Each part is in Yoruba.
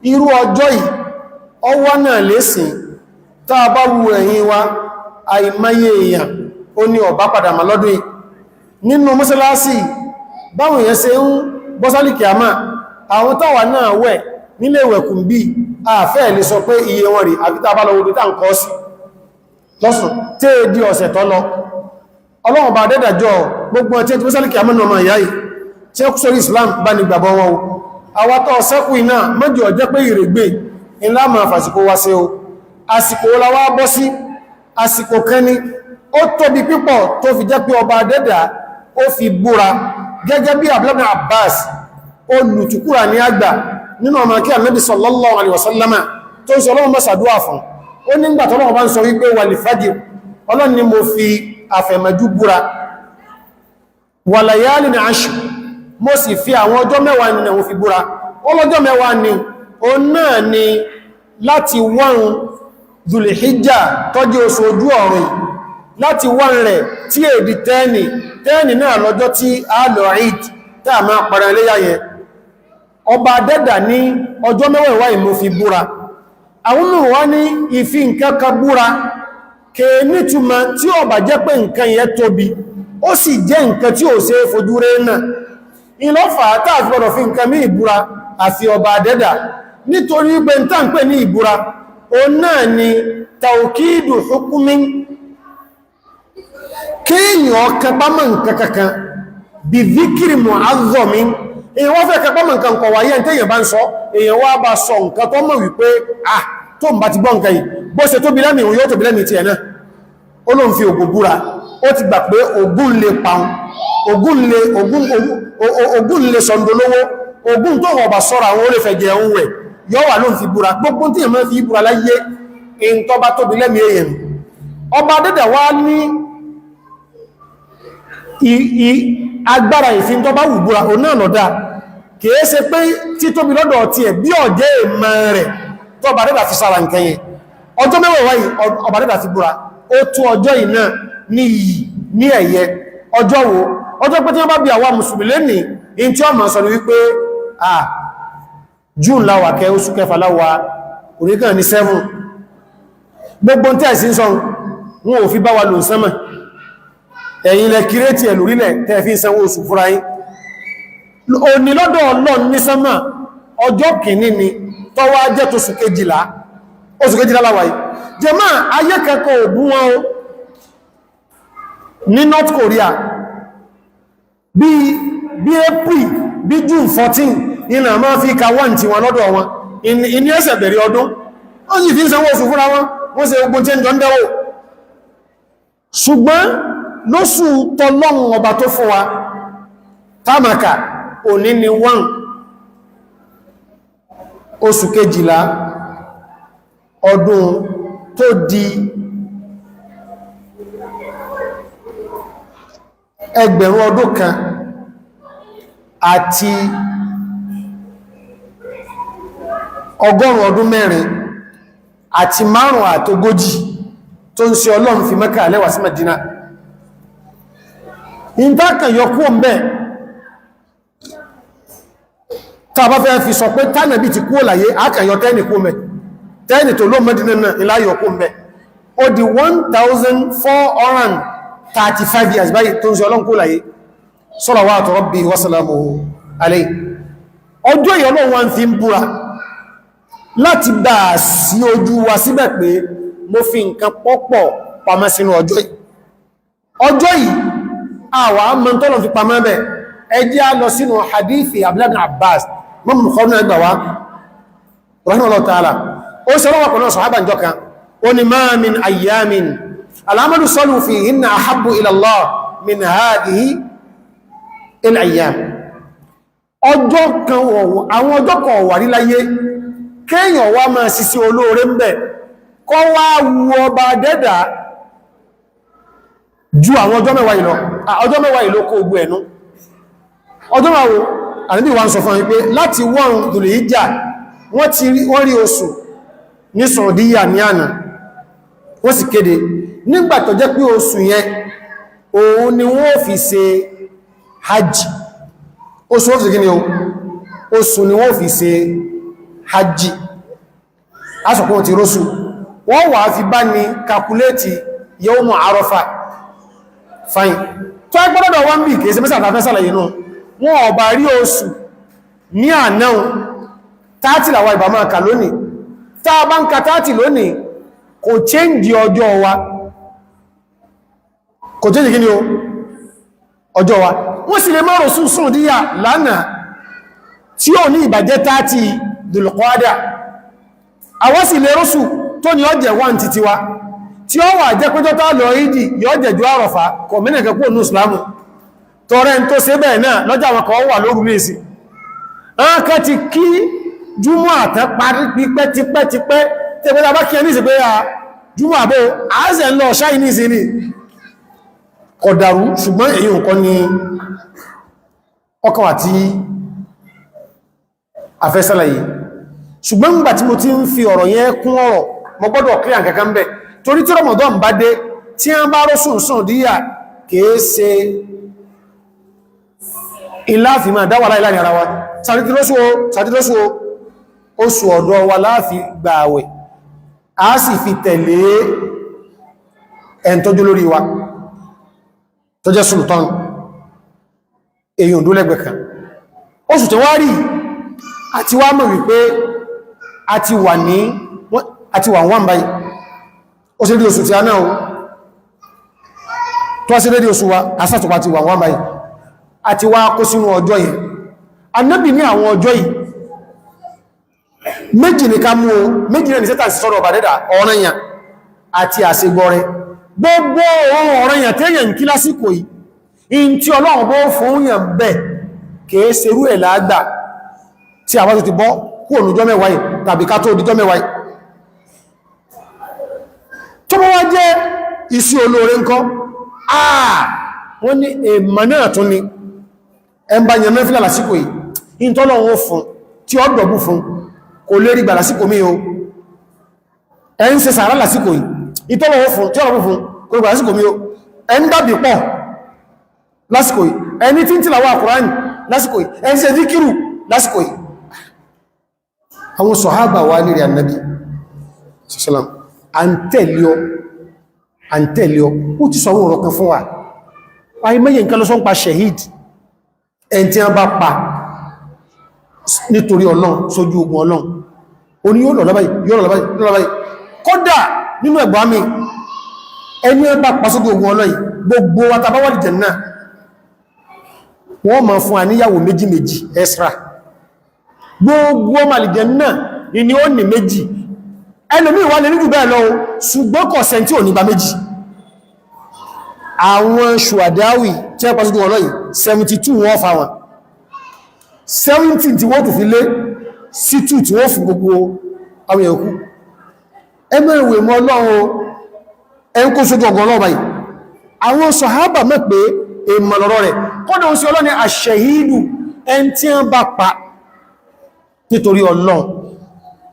irú ọjọ́ yìí ọwọ́ náà lẹ́sìn tàà bá wu ẹ̀yìn wa àìmáyé èèyàn ó ní ọ̀bá padà mà lọ́dún yìí nínú mọ́sálásí báwọn èèyàn ṣe ń bọ́sálìkì àmà àwọn táwà náà wẹ̀ nílé ìwẹ̀kùn bí àfẹ́ lè sọ pé iye wọn rí àbítà bá lọ́wọ́ tá ń kọ́ sí lọ́sùn tí è di ọ̀sẹ̀ tọ́ lọ ọlọ́run bá dẹ́dàjọ́ gbogbo ẹ̀tí tí bọ́sálìkì àmà náà ìyá yìí tí ó kú sórí Islam bá ní gbàgbọ́ wọn o àwátọ́ sẹ́kù iná mẹ́jọ jẹ́ pé ìrègbè ńlá ma fàsìkò wá sí o àsìkò láwá bọ́ sí àsìkò kẹni ó tóbi pípọ̀ tó fi jẹ́ pé ọba dẹ́dà ó fi búra gẹ́gẹ́ bí Abdullah ibn Abbas olùtukúra ní àgbà nínú ọmọ kí Ànábì sallallahu alaihi wasallama tó ń sọ Ọlọ́run bá ṣàdúwà fún ó nígbà tọ́lọ́run bá ń sọ wípé wal fajr Ọlọ́run ni mo fi àfẹ̀mọ́jú búra wa layalin ashr mo sì fi àwọn ọjọ́ mẹ́wàá ni mo fi búra ọlọ́jọ́ mẹ́wàá ni o náà ni láti wọ́n Dhul-Hijjah tọ́jú oṣù ojú ọ̀run láti wọ́n rẹ̀ tí èdì tẹ́ẹ̀nì náà lọ́jọ́ tí a lọ Eid tí a máa para iléyá yẹn ọba dẹ́dà ní ọjọ́ mẹ́wàá ìmú fi búra àwọn mìíràn wá ní ìfi nǹkan kan búra kèé nítumọ̀ tí ó bá jẹ́ pé nǹkan yẹn tóbi ó sì jẹ́ nǹkan tí ó ṣe é fojú rẹ̀ náà ìlọ́fà táà gbọ́dọ̀ fi nǹkan mí ìbúra àfi ọba dẹ́dà nítorí pé ń tàn pè ní ìbúra o náà ni tàùkídù hukumin kíyàn kẹpámọ̀ nǹkan kankan bí zikiri mu'azzomin èyàn wọ́n fẹ́ kẹpámọ̀ nǹkan kọ̀ wáyé tẹ́yàn bá ń sọ èyàn wá bá sọ nǹkan tó mọ̀ wípé tó ń bá ti gbọ́ nǹkan yìí bó ṣe tóbi lẹ́mì ìwọ̀n yóò tóbi lẹ́mì ti ẹ̀ náà ó ló ń fi ògùn búra ó ti gbà pé ògùn lè paun ògùn lè sọ̀ndolówó ògùn tó wọ́n bá sọ́rọ̀ àwọn olèfẹ̀jẹ̀ ohun rẹ̀ yọ́ wà ló ń fi búra gbogbo tí èmọ́ fi búra láyé in tó bá tóbi lẹ́mì èèyàn ọba dẹ́dà wá ní agbára ìfin tó bá wù búra òun náà lọ́dá kìí ṣe pé tí tóbi lọ́dọ̀ ti ẹ̀ bí ọ̀jẹ́ èmọ́ rẹ̀ tó ọba dẹ́dà fi sára nǹkan yẹn ọjọ́ mẹ́wàá wáyé ọba dẹ́dà fi búra ó tún ọjọ́ yìí náà ní iyì ní ẹ̀yẹ ọjọ́ wo ọjọ́ pé tí wọ́n bá bí àwa mùsùlùmí lẹ́nìí in tí ó máa sọ ní wípé June láwà kẹ oṣù kẹfà láwà oríkàn ní 7 gbogbo tí àìsí sọ wọn ò fi bá wa lò sánmà ẹ̀yin lẹ kírètì ẹ̀ lórílẹ̀ tẹ́ fi ń sanwó oṣù fúra yín òní lọ́dọ̀ Ọlọ́run ní sánmà ọjọ́ kìíní ni tó wá jẹ́ tó oṣù kejìlá láwà yìí jàmáà ayé kẹ́kọ̀ọ́ òbú wọn o ní North Korea bí April bí June 14 iná máa fi ka 1 tí wọn lọ́dọ̀ wọn ìní ẹsẹ̀ bẹ̀rẹ̀ ọdún wọ́n sì fi ń sanwó oṣù fúnra wọn wọ́n ṣe ogun tí ń jọ ń dẹ́wò ṣùgbọ́n lóṣù tọ́lọ́run ọba tó fún wa tamaka òní ni 1 oṣù kejìlá ọdún tó di ẹgbẹ̀rún ọdún kan àti ọgọ́rùn ọdún mẹ́rin àti márùn àtogójì tó ń ṣe Ọlọ́run fi Mẹ́kà lẹ́wà sí Mẹ́dínà ìdákan yọkú ọmọ tàbá fẹ́ fi sọ pé tánàbí ti kúrò láyé ákàyọ tẹ́nì kú mẹ́ tẹ́nì tó ló Mẹ́dínà náà ìláyọkú mẹ́ ó di 1435 years báyìí tó ń ṣe Ọlọ́run kú láyé salawatu rabbi wa salamuhu alayhi ọjọ́ ìyọ́lọ́ wọn fi ń búra láti bá sí ojú wa síbẹ̀ pé mo fi nǹkan pọ́pọ̀ pamọ́ sínú ọjọ́ yìí àwa mọ́ tọ́lọ̀ fi pamọ́ bẹ̀ ẹjẹ́ á lọ sínú hadithi Abdullah ibn Abbas mọ́mù kọ́nà ẹgbà wá rahimahullah ta'ala ó ṣe rọ́wọ́ pẹ̀lú sàhábà jọ kan ó ní ma min ayyamin al-amalu sallu fihinna ahabbu ila Allah min hadhihi al-ayyam ọjọ́ kan àwọn ọjọ́ kan wà rí láyé kéèyàn wá máa sisi olóore ń bẹ̀ kọ́ wá wu ọba dẹ́dà ju àwọn ọjọ́ mẹ́wàá ìlọ kó ogun ẹ̀nú ọjọ́ mẹ́wàá àníbí wọ́n sọ fún wípé láti wọ́n Dhul-Hijjah wọ́n rí oṣù ní Saudiya ní àná wọ́n sì kéde nígbà tó jẹ́ pé oṣù yẹn òun ni wọ́n fi ṣe hajj oṣù ni wọ́n fi ṣe hajji asọ̀kún ti rósù wọ́n wà fi bá ní kàkúlétì yawmu Arafa fine tó ẹgbọ́dọ̀ wọ́n bí kèèsì mẹ́sàn àtàfẹ́ sàlàyé náà wọ́n ọba rí oṣù ní ànáhùn 30 làwà ìbàmọ́ àkà lónìí tá a bá ń ka 30 lónìí kò change ọjọ́ wa kò change kí ni o ọjọ́ wa wọ́n sì lè mọ́rọ̀ sún díyà lánàá tí ó ní ìbàjẹ́ 30 Dhul-Qa'dah àwọn sì lè rọ́sù tó ní ọjẹ́ 1 títí wa tí ó wà jẹ́ pẹ́jọ́ tá lọ ìdí yóò jẹ̀jú Àrafà kọ̀mínà kẹ́kọ́ ní ìsìlámù tọrẹ tó ṣe bẹ́ẹ̀ náà lọ́jà wọn kan wà lóru lèsì ọ́nkẹ́ ti kí júmọ́ àtẹ́ parí pípẹ́ tipẹ́ tẹ́gbẹ́ta bá kí ẹ ní ìsẹ̀ pé a júmọ́ àbó àázẹ̀ ń lọ ṣáì ní ìsìn ní kọ̀dàrú ṣùgbọ́n èyí nǹkan ni ọkàn àti àfẹ́sàlàyé ṣùgbọ́n nígbà tí mo ti ń fi ọ̀rọ̀ yẹn kún ọ̀rọ̀ mo gbọ́dọ̀ kílẹ̀ kankan bẹ̀ torí tí Ramadan bá dé tí a bá rọ́sùn díyà kìí ṣe ìláàfí máa dáwà láìláàrin ara wa sàtìdọ́sù oṣù ọ̀dọ̀ wa láàfí gba àwẹ̀ a sì fi tẹ̀lé ẹn tọ́jú lórí wa tó jẹ́ sultan èyàn dúlẹ́gbẹ̀ kan oṣù tí wá rí àti wá mọ̀ wípé àti wà wọ́n báyìí ó sì rí oṣù tí a náà tó wá sí rédí oṣù wa asátùpá ti wà wọ́n báyìí àti wá kó sínú ọjọ́ yìí Ànábì ní àwọn ọjọ́ yìí méjì ní ká mú o méjì ní sẹ́tà sí sọ́rọ̀ ọ̀bàdẹ́dà ọ̀ranyàn àti àṣegbọ́rẹ́ gbogbo ọ̀ranyàn tẹ́yàn kí lásìkò yìí in tí Ọlọ́run bó fún yàn bẹ́ kèé serú ẹ̀ láàgbà tí àwọn tó ti bọ́ kú ònújọ́ mẹ́wàá yìí tàbí ká tó díjọ́ mẹ́wàá yìí tó bọ́ wá jẹ́ isi olóore ńkọ́ wọ́n ní èèmà náà tún ni ẹmbà yàn mẹ́fílà lásìkò yìí in tọ́lọ́run fún tí ó dọ̀bù fún kò lè rí gbà lásìkò mí o ẹ ń ṣe sàárà lásìkò yìí ìtọ́lọ́wọ́ fún tí ọ̀rọ̀ fún kò lè gbà lásìkò mí o ẹ ń dàbí pọ̀ lásìkò yìí ẹni tí ń tìlàwọ́ Kùránì lásìkò yìí ẹ ń ṣe díkìrù lásìkò yìí àwọn sọ̀hábà wà nírí Ànábì sọ́sọ́lám àntẹ́lẹ́ọ ó ti sọ àwọn ọ̀rọ̀ kan fún wa àìmẹ́yẹ nǹkan lọ́sọ́ ń pa shahid ẹn tí a bá pa nítorí Ọlọ́run sójú ogun Ọlọ́run o ní yóò lọ lábáyì kódà nínú ẹgbà mi ẹni a bá pa sójú ogun Ọlọ́run gbogbo àtàbáwàlì Jánnà wọ́n máa fún àníyàwó méjì extra gbogbo màlìjẹ̀nnà ni ó ní méjì ẹlòmí wà lè níjù bẹ́ẹ̀ lọ ṣùgbọ́n kò sẹ́ntí ò ní bá méjì àwọn ṣùwàdáwì tí ẹ pàṣẹ wọn lọ́yìn 72 wọ́n fa wọn 17 tí wọ́n tó fi lé sí 2 tí wọ́n fún gbogbo àwọn ẹ̀kú ẹmẹ́rẹ̀wẹ̀ mọ́ Ọlọ́run ẹn kó sójú ọgbọ̀n lọ́wọ́ báyìí àwọn sàhábà mẹ́ pé èèmọ̀ lọ́rọ̀ rẹ̀ kọ́dọ̀ sí Ọlọ́run àṣẹ̀hídù ẹn tí wọ́n bá pa nítorí Ọlọ́run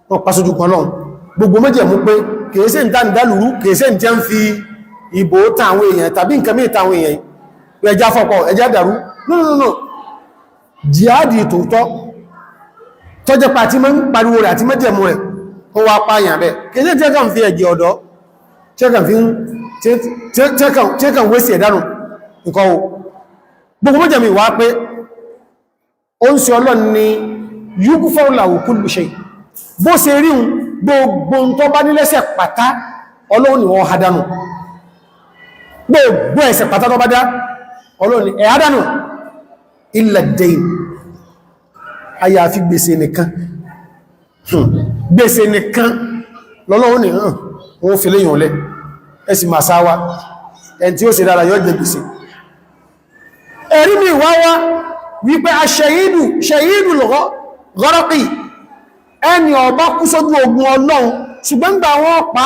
wọ́n pa sójú ọgbọ̀n Ọlọ́run gbogbo méjèmú pé kèése ń tàn dálùrú kèése ń tẹ́ ń fi ìbò tàwọn èèyàn tàbí nǹkan mìí tàwọn èèyàn ẹjá fọ́pọ̀ ẹjá dàrú no jihadi tòótọ́ tó jẹ́ pàtí mọ́ ń pariwo rẹ̀ àti méjèmú rẹ̀ ó wá pààyàn bẹ́ kèése tí ẹkàn fi ẹ̀jẹ̀ ọ̀dọ́ tí ẹkàn wé sí ẹ̀dánù nǹkan o gbogbo méjèmú wá pé ó ń ṣe Ọlọ́run ni yughfaru lahu kullu shay bó ṣe rí gbogbo tó bá nílẹ́sẹ̀ pàtá Ọlọ́run ni wọ́n hadánù gbogbo ẹ̀ṣẹ̀ pàtá tó bá dá Ọlọ́run ni ẹ̀ hadánù illa ad-dayn àyàfi gbèsè nìkan gbèsè nìkan lọ́lọ́run ni wọ́n fi léyìn olẹ́ ẹ̀sì máa sáwá ẹn tí ó ṣe dára yọ́ jẹ gbèsè ẹ̀rí mi wáwá wípé a ṣẹ̀yìdù gọ́rọ́kì ẹni ọba kú sójú ogun Ọlọ́run ṣùgbọ́n gbà wọ́n pa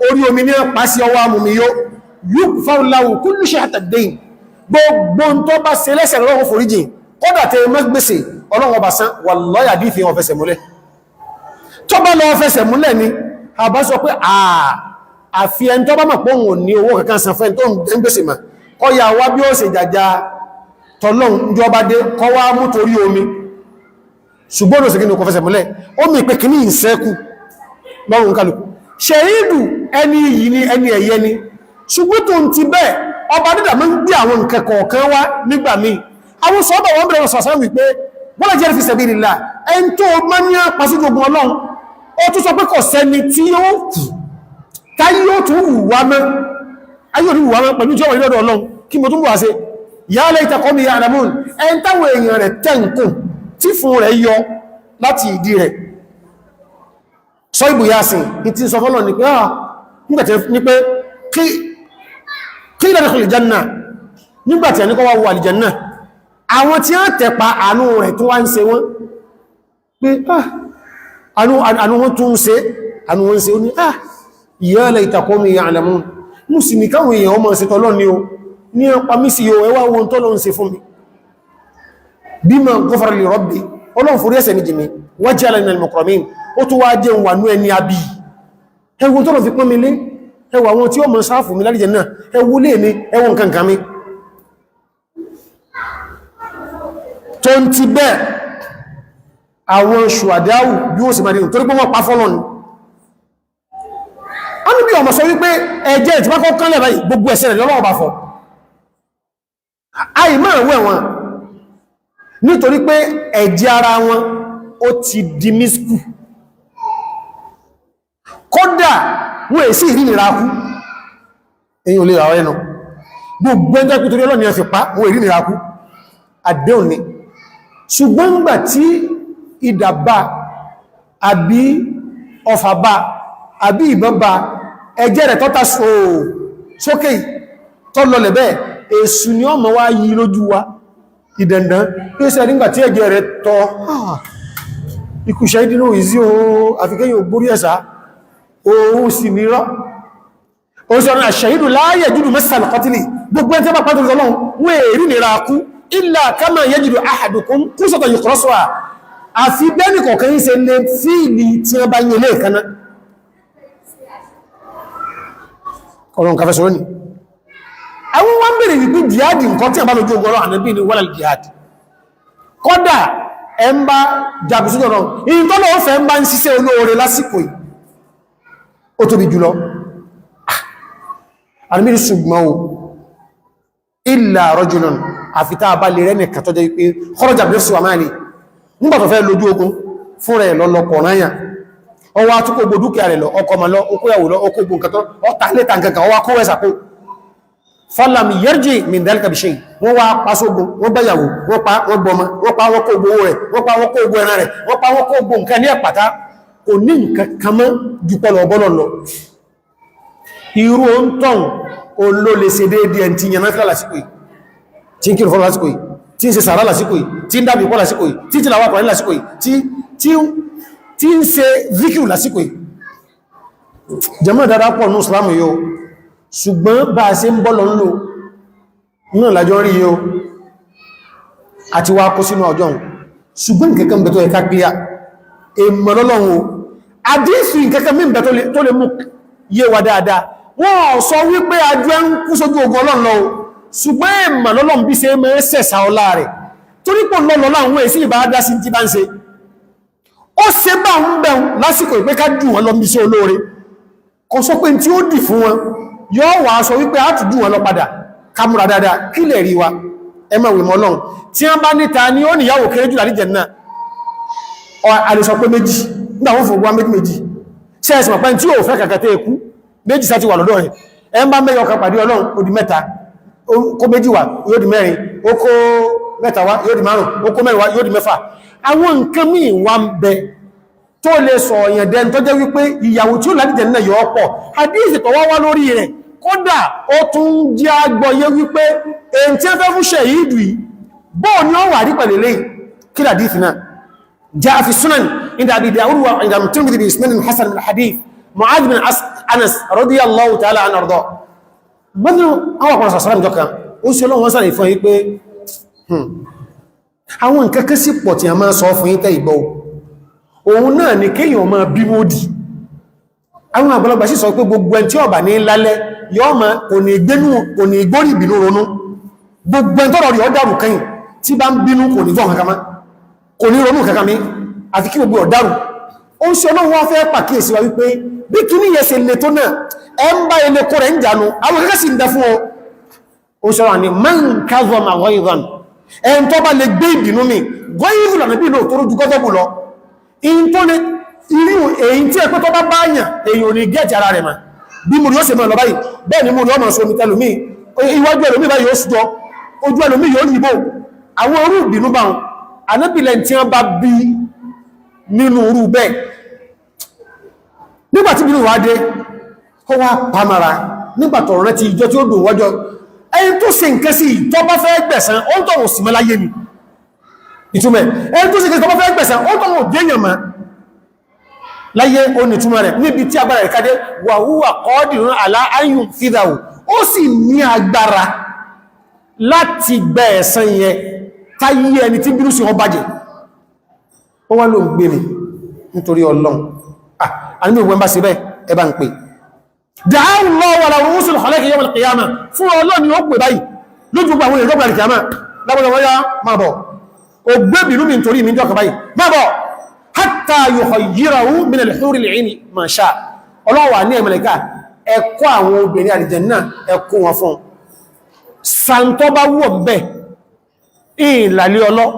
orí omi ní ọpa sí ọwọ́ amùmíyó yughfaru lahu kullu shay'in hatta ad-dayn gbogbo tó bá ṣe lẹ́sẹ̀ lọ́wọ́ foríjìn kódà tẹ mẹ́gbèsè Ọlọ́run ọba san wallahi àdífì wọn fẹsẹ̀ múlẹ̀ tó bá lọ fẹsẹ̀ múlẹ̀ ni àbá sọ pé àfi ẹni tó bá mọ̀ pé òun ní owó kankan san fẹ́ tó ń gbèsè mà kọ́ ya wá bí ó ṣe jàjà tọ́lọ́run jọba dé kọ́ wá mú torí omi ṣùgbọ́n òsìkí ní ọkọ̀ fẹsẹ̀ múlẹ̀ ó mì pé kìíní ìsẹ́kù lọ́rùn kálùkù ṣẹ̀rídù ẹni yìí ni ẹni ẹ̀yẹ ni ṣùgbọ́n tó ń ti bẹ́ẹ̀ ọba dídà mọ́ ń gbé àwọn nǹkan kọ̀ọ̀kan wá nígbà míì àwọn sọ́ọ̀bà wọn bẹ̀rẹ̀ sọ̀sán wípé wọ́n lè jẹ́ fi sabilillah ẹn tó má ní pàṣíjú ogun ọlọ́run ó tún sọ pé kò sẹ́ni tí ó kù táyé yóò tún wùwá mẹ́ pẹ̀lú tí ó wà ní ọ̀dọ̀ ọlọ́run kí mo tún bọ̀ ṣe ya layta qawmi ya'lamun ẹn táwọn èèyàn rẹ̀ tẹ́ǹkùn tí fún rẹ̀ yọ láti ìdí rẹ̀ sọ ìbù Yasin ní ti sọ fọ́lọ̀ ní pé qila udkhulil janna nígbàtí ẹni kọ́ wá wọ àlìjánà àwọn tí ó tẹ̀pa àánú rẹ̀ tó wá ń ṣe wọ́n pé àánú wọn tún ṣe àánú wọn ṣe ó ní ya layta qawmi ya'lamun mùsùlùmí káwọn èèyàn ọmọ ṣe tọ́lọ́ ní o ní ọpa mísí yóò ẹwà wọn tọ́lọ́ ń ṣe fún mi bima ghafara li rabbi ọlọ́run forí ẹ̀ṣẹ̀ ní jìmí waj'alani minal mukramin ó tó wá jẹun wà ní ẹni àbí ẹwùn tọ́lọ̀ fi pọ́n mi lé ẹwà wọn tí ó mọ̀ sáàfù mi lálìjẹ̀ náà ẹwù lé mi ẹwùn kankan mi tó ń ti bẹ́ẹ̀ àwọn ṣùwàdáwù bí ó sì máa dínú torí pé wọ́n pa fọ́lọ́ ni a ní bí ọmọ sọ wípé ẹjẹ́ ìtìmákọ́ kánlẹ̀ báyìí gbogbo ẹ̀ṣẹ̀ rẹ̀ lọ́wọ́ bá fọ́ àì máa wẹ̀ wọn nítorí pé ẹ̀jẹ̀ ara wọn ó ti di mískù kódà wọ́n èsì ìrìnlẹ̀ akú èyàn olè àwọn ẹnu gbogbo ẹjẹ́ kú torí ọlọ́ni ẹ̀fẹ̀ pa wọ́n ìrìnlẹ̀ akú àdéhùn ni ṣùgbọ́n gbà tí ìdàbà àbí ọfàbà àbí ìbọ́bà ẹjẹ́ rẹ̀ tọ́ta sókè tọ́lọlẹ̀ bẹ́ẹ̀ èsù ni ọmọ wá yí lójú wa ìdẹ̀ndán pèsè nígbà tí ẹjẹ́ rẹ̀ tọ́ ikúṣẹ́ ìdínú ìzí oó àfikẹ́yìn ògbórí ẹ̀sà oòrùn sí mìíràn o sọ̀rọ̀ àṣẹ̀yìdù láyé jùlù mẹ́sàn kọtílì gbogbo ẹni tí a bá pàtàkì ọlọ́run wọ́n èrí nìra kú illa kama yajidu ahadukum kúsọ̀tọ̀ yìkọrọ́sọ́wà àfi bẹ́ẹ̀ni kọ̀ọ̀kan yìí ṣe lè fíìlì tí wọ́n bá yẹ lé kaná ọ̀rọ̀ nǹkan fẹ́sọ̀rọ̀ ni àwọn wọ́n bèèrè wípé jihadi nǹkan tí a bá lójú ogun ọlọ́ ànábì ni wọ́lá jihadi kọ́dà ẹ ń bá jàbùsùn ọ̀rọ̀ ìyìn tọ́lọ̀ ó fẹ́ ń bá ń ṣiṣẹ́ olóore lásìkò yìí ó tóbi jùlọ ànábì ṣùgbọ́n o illa rajulan àfitá bá lè rẹ́ nìkan tó jẹ́ wípé kharaja bi nafsihi wa mali nígbà tó fẹ́ lójú ogun fún rẹ̀ lọ́lọ́pọ̀ ráyà ọwá tó kó gbogbo dúkìá rẹ̀ lọ ọkọ̀ ma lọ okó yàwó lọ okó gbogbo nǹkan tó ọta lẹ́ta nǹkan ọwá kó wẹ́sàkó falam yarji min dhalika bi shay wọ́n wá pàṣógun wọ́n báyàwó wọ́n pa wọ́n gbọmọ wọ́n pa wọ́n kó gbogbo rẹ̀ wọ́n pa wọ́n kó gbogbo ẹran rẹ̀ wọ́n pa wọ́n kó gbogbo nǹkan ní ẹ̀pàtá kò ní nǹkan kan mọ́ jùpọ̀lọ̀ ọbọ́lọ̀ lọ irú o ń tọ́n olóle ṣe déédéé ẹni tí yẹn náà lásìkò yìí tí ń kírù fọ́lọ́ lásìkò yìí tí ń ṣe sàárà lásìkò yìí tí ń dábì pọ́ lásìkò yìí tí ń tìlàwà pọ̀ lásìkò yìí tí ń ṣe zikir lásìkò yìí jẹmọ́ dáadáa pọ̀ ní islamu yóò ṣùgbọ́n bá a ṣe ń bọ́ lọ ń lò náà lájọ́ rí yóò àti wá kó sínú ọjọ́ ṣùgbọ́n kẹ́kẹ́ bẹ̀ tó ẹ̀ká píyà èmọ̀ lọ́lọ́run àdífì kẹ́kẹ́ mí bẹ̀ tó lè mú yé wa dáadáa wọ́n sọ wípé ajọ́ ń kú sójú ogun ọlọ́run lọ ṣùgbọ́n èmọ̀ lọ́lọ́run bí ṣe mẹ́ sẹ̀sà ọlá rẹ̀ torípò lọ́lọ́lọ́ àwọn èsì ìbá dá sí ti bá ń ṣe ó ṣe bá ń bẹ̀rún lásìkò ìpé ká jù wọn lọ bí iṣẹ́ olóore kò sọ pé tí ó dì fún wọn yóò wà sọ wípé á tù jù wọn lọ padà kámúra dáadáa kí lè rí wa ẹmọ̀wé mọ́lọ́n tí wọ́n bá níta ní ó níyàwó kéré jù láti jẹ̀nà àlèsọ pé méjì nígbà wọ́n fògbà méjì ṣe ẹ̀sìn pẹ́ tí ó fẹ́ kàkàtẹ́ ikú méjì sá ti wà lọ́dọ̀ rẹ̀ ẹ ń bá mẹ́yọ kan pàdé ọlọ́run ó di mẹ́ta kó méjì wà yóò di mẹ́rin ó kó mẹ́ta wá yóò di márùn ó kó mẹ́rin wá yóò di mẹ́fà àwọn nǹkan míì wá ń bẹ tó lè sọ ọ̀yàn dẹn tó jẹ́ wípé ìyàwó tí ó láti jẹ̀ náà yọ́ pọ̀ hadith tó wá lórí rẹ̀ kódà ó tún jẹ́ agbọ́yé wípé èyí tí ó fẹ́ fún ṣẹ̀yìdù yìí bóò ni ó wà rí pẹ̀lẹ̀lẹ́ kí hadith náà jaa fi sunan inda Abi Dawud wa inda Tirmidhi bi isnad hasan min hadith Mu'adh bin Anas radiyallahu ta'ala anhu arda gbọ́nà àwọn akọ̀rọ̀ sàṣàrà jọka ó sì ọlọ́wọ́n sàrẹ̀ fún yí pé àwọn nǹkan kẹ́ sí pọ̀ tí a máa sọ fún yí tẹ́ ìgbọ́ òun náà ni kéèyàn máa bí módì àwọn àgbàlagbà sì sọ pé gbogbo ẹn tí ó bá ní lálẹ́ yọ́ ma kò ní gbórí ìbínú ronú gbogbo ẹn tọ́rọ rí ọ dárù kẹ́yìn tí bá ń bínú kò ní fọ́n kankan kò ní ronú kankan mi àti kí gbogbo ọ̀dárù ó ń ṣe ọlọ́run wá fẹ́ pàkíyèsí wa wípé bí kí ní yẹ ṣe lè tó náà ẹ ń bá ilé kó rẹ̀ ń jànú àwọn kẹ́kẹ́ sì ń dẹ fún ó ń ṣọ́rọ̀ ní man kazama ghayzan ẹn tó bá lè gbé ìbínú mi gọ́yìnrù lànà bí lò tó rójú gọ́gọ́bù lọ in tó lè irú èyí tí ẹ pé tó bá báyàn èyí ò ní gẹ́ẹ̀tì ara rẹ̀ ma bí mo rí ó sì mọ́ lọ báyìí bẹ́ẹ̀ ni mo rí ọmọ sọ omi tẹlùmí iwájú ẹlòmí báyìí ó sùjọ ojú ẹlòmí yóò yìnbó àwọn orú ìbínú bá wọn anábìlẹ̀ tí wọ́n bá bí nínú orú bẹ́ẹ̀ nígbàtí bínú wá dé ó wá pàmàrà nígbàtọ̀ rẹ̀ ti ìjọ tí ó dùn wọ́jọ́ ẹni tó ṣe nǹkan sí tó bá fẹ́ gbẹ̀san ó ń tọ̀wọ̀ sí mẹ́láyé ni ìtumẹ̀ ẹni tó ṣe nǹkan tó bá fẹ́ gbẹ̀san ó tọ̀wọ̀ déyàn mọ́ láyé ó ní túnmọ̀ rẹ̀ níbi tí agbára rẹ̀ kádé wa huwa qadirun ala an yunfidhahu ó sì ní agbára láti gbẹ̀san yẹn táyé ẹni tí bínú sí wọn bàjẹ́ ó wá ló ń gbé mi nítorí Ọlọ́run àníbí ìwọ̀n bá sí bẹ́ ẹbá ń pè dáhùn lọ́wọ́ ala ru'usil khalaiqi yawm al-qiyamah fún Ọlọ́run ni ó pè báyìí lójú gbogbo àwọn ìrọ́gbà al-qiyama lábọ́lọ́wọ́yá máa bọ̀ ó gbé bínú mi nítorí mi jọ́kà báyìí máa bọ̀ hatta yukhayyirahu min al-huri al-'ayni ma sha'a Ọlọ́run wà ní ẹ̀mẹ̀lẹ̀ká ẹ̀kọ́ àwọn obìnrin àlìjẹ̀nnà ẹ̀kọ́ wọn fún sàntọ́ bá wọ̀ bẹ́ ìlàlẹ́ ọlọ́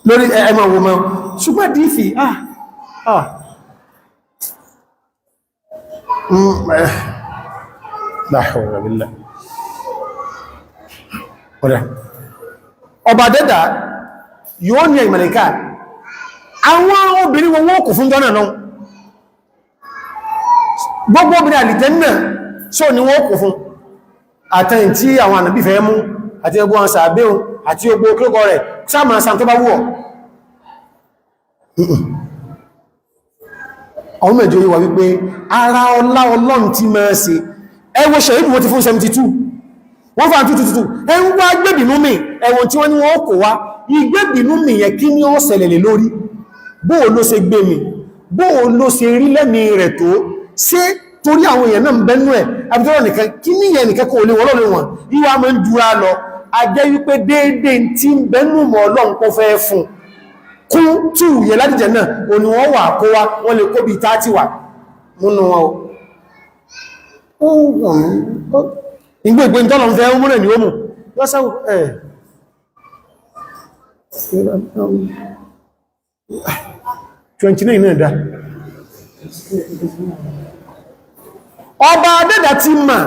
lórí ẹmọ wo mọ́ ṣùgbọ́n dìífì la hawla billah ọba dẹ́dà yóò ní ìmọ̀lẹ̀ká àwọn obìnrin wọn wọ́n kò fún jọ́nà náà gbogbo obìnrin àlìjẹ́nnà só ni wọ́n kò fún àtẹ́yìn tí àwọn ànàbí fẹ́ mú àti ẹgbọ́ wọn sàbẹ́un àti ogbó kílógọ́ rẹ̀ sáàmà sàn tó bá wọ́ ọmọ mẹ́jọ yíwa wípé ara ọlá Ọlọ́run tí máa ṣe ẹwọ ṣẹ̀yìnbù wọ́n ti fún 72 wọ́n fà 222 ẹn wá gbébìnú mi ẹwọ̀n tí wọ́n ní wọ́n kò wá ìgbébìnú mi yẹ kí ní ó ṣẹlẹ̀ lè lórí bóò ló ṣe gbé mi bóò ló ṣe rí lẹ́mi rẹ̀ tó ṣe torí àwọn èèyàn náà bẹ́nú ẹ̀ àbítọ́rọ̀ nìkan kí ní yẹ nìkan kò lè wọ́n lọ́lọ́ wọn ìwà mọ́ ń dúra lọ a jẹ́ wípé déédéé tí ń bẹ́nú mọ́ Ọlọ́run kó fẹ́ fún kún tí ìyẹ ládìjẹ náà òní wọ́n wà kó wá wọ́n lè kó bí 30 wà múnú wọn o ìgbé ìgbé ìtọ́lọ̀ ń fẹ́ ó múnẹ̀ ní ó mú lọ́sáwò ẹ̀ 29 náà dá ọba adẹ́dà ti mà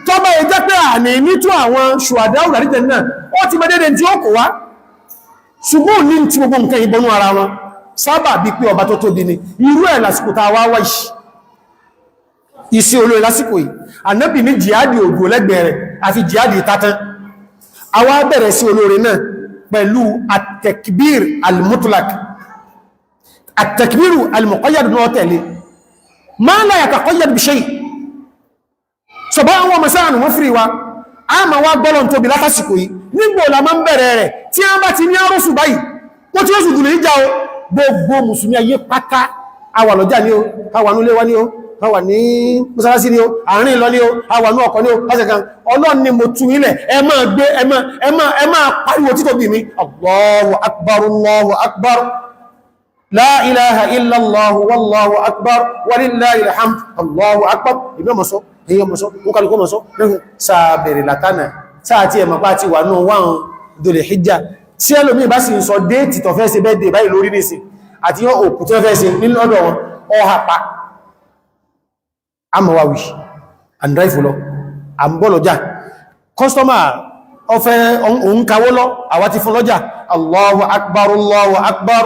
tọ́bá ẹjẹ́ pé à ní nítú àwọn ṣùwàdáwù ládìjẹ náà ó ti mẹ́ dédé tí ó kò wá ṣùgbọ́n ní tí gbogbo nǹkan ìbọnú ara wọn sábà bí pé ọba tó tóbi ni irú ẹ̀ lásìkò ta wá wá ìsí olórin lásìkò yìí Ànábì ní jihadi ògbò lẹ́gbẹ̀ẹ́ rẹ̀ àfi jihadi tátán a wá bẹ̀rẹ̀ sí olórin náà pẹ̀lú at-takbir al-mutlaq at-takbiru al-muqayyad náà tẹ̀lé ma la yataqayyad bi shay sọ̀bá àwọn masáàrùn wọ́n fìrí wa a ma wá gbọ́lọ̀ tóbi látàsìkò yìí nígbò la ma ń bẹ̀rẹ̀ rẹ̀ tí a bá ti ní àrọ́sù báyìí wọ́n tí ó sì dùn ìjà o gbogbo mùsùlùmí ayé pátá àwà lọ́jà ní o àwà nílé wa ní o àwà ní mọ́sálásí ní o àárín ìlọ ní o àwà ní ọkọ̀ ní o lásẹ̀kan Ọlọ́run ni mo tún ilẹ̀ ẹ máa gbé ẹ máa pariwo títóbi mi Allahu akbar Allahu akbar la ilaha illallah wallahu akbar walillahil hamd Allahu akbar ìbẹ́ mọ́sọ́ èyàn mọ́sọ́ ó kàlùkọ́ mọ́sọ́ sáàbẹ̀rẹ̀ látánà sáàtí ẹ̀mọ̀pá ti wà náà wáhùn Dhul Hijjah tí ẹlòmí bá sì ń sọ déètì tó fẹ́ ṣe bẹ́ẹ̀dẹ̀ báyìí lórí nìsìn àti yọ́ òkú tó fẹ́ ṣe nínú ọ̀dọ̀ wọn ọ̀hàpá amọ̀wàwì àndáìfò lọ àmbọ́lọ́jà kọ́stọ́mà ọfẹ́ òun kawó lọ àwá ti fún lọ́jà Allahu akbar Allahu akbar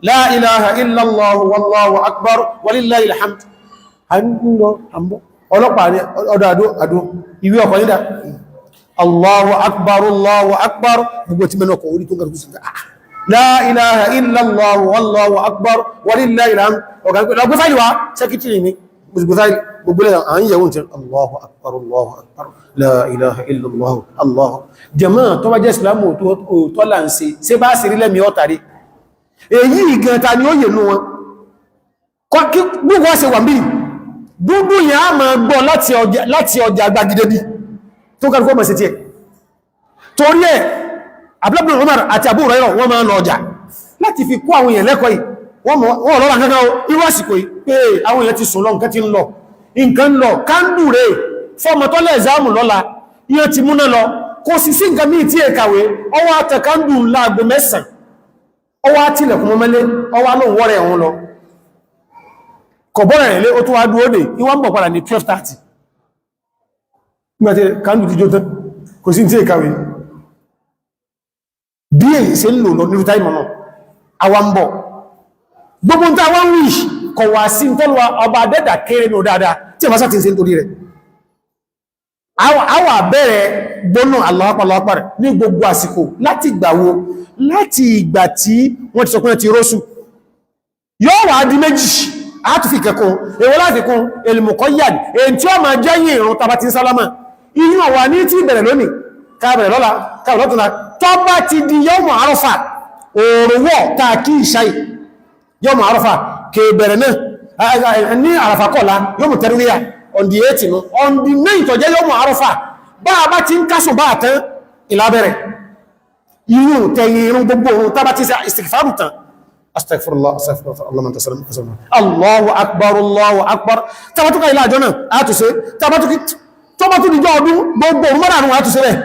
la ilaha illallah wallahu akbar walillahil hamd ọlọ́pàá ní ọdọ̀ àdó ìwé ọkọ̀ nídá Allahu akbar Allahu akbar gbogbo tí mẹ́nà ọkọ̀ orí tó gàrùkú sí la ilaha illallah wallahu akbar walillahil hamd ọgbẹ́ fáìlì wá sẹ́kítìrì ní gbogbo lẹ́yìn à ń yẹ̀wọ̀n tí Allahu akbar Allahu akbar la ilaha illallah Allahu jàmáà tó bá jẹ́ islamu tó là ń ṣe bá sí rí lẹ́mí ọ́tàrí èyí ìgẹ̀ta ni ó yẹ̀ nú wọn gbogbo wá ṣe wà mí dúdú yẹn a máa gbọ́ láti ọjà agbágidé bí tó kàrùkú ọmọ sí tí ẹ̀ torí ẹ̀ Abdullah ibn Umar àti Abu Hurairah wọ́n máa lọ ọjà láti fi kó àwọn èèyàn lẹ́kọ̀ọ́ yìí wọ́n lọ́la kankan irú àsìkò yìí pé àwọn èèyàn ti sùn lọ nǹkan ti ń lọ nǹkan lọ kándù rẹ̀ fọ́mọ tọ́lẹ̀ ẹ̀záàmù lọ́la ìyẹn ti múná lọ kò sì sí nǹkan míì tí èkàwé ọwọ́ àtẹ kándù láago 9 ọwọ́ àtìlẹ̀kùn mọ́mẹ́lé ọwọ́ lóun wọ́rẹ̀ ẹ̀hún lọ kọ̀bọ́rẹ̀ rẹ̀ ó tó wá dúró dé ìwọ́n bọ̀ padà ní 12:30 nígbàtí kándù ti jó tán kò sí tí èkàwé bí èyí ṣe ń lò lọ ní rútáìmọ̀ náà àwa ń bọ̀ gbogbo ń tàà wọ́n wíṣ kọ̀ wà sí tọ́lọ́wà ọba adẹ́dà kéré ní dáadáa tí a bá sáti ń ṣe nítorí rẹ̀ àwa bẹ̀rẹ̀ gbónà Allahu Akbar ní gbogbo àsìkò láti ìgbàwo láti ìgbà tí wọ́n ti sọ pé ti rósù yóò wà di méjì àtúfì kẹkùn èwọ́ láti kún elmuqayyad èyí tí ó máa jẹ́yìn ìrun tàbá ti ń sálámà inú àwà ní tí ìbẹ̀rẹ̀ lónìí káàbẹ̀rẹ̀ lọ́la káàbẹ̀rẹ̀ lọ́tùnà tó bá ti di yawmu Arafa òòrùwọ̀ tààkì ìṣáì yawmu Arafa kèbẹ̀rẹ̀ náà ní Arafa kọ́lá yawmu tarwiyah on the 18 on the 9 tó jẹ́ yawmu Arafa bá a bá ti ń kásùn bá àtán ìlàbẹ̀rẹ̀ yíò tẹ̀yìn irun gbogbo ohun tàbá ti ṣe istighfaru tán astaghfirullah astaghfirullah Allahumma anta salam Allahu akbar Allahu akbar tàbá tó ká ilá àjọ náà àtúnṣe tàbá tó dìjọ́ ọdún gbogbo ohun mọ́rànún àtúnṣe rẹ̀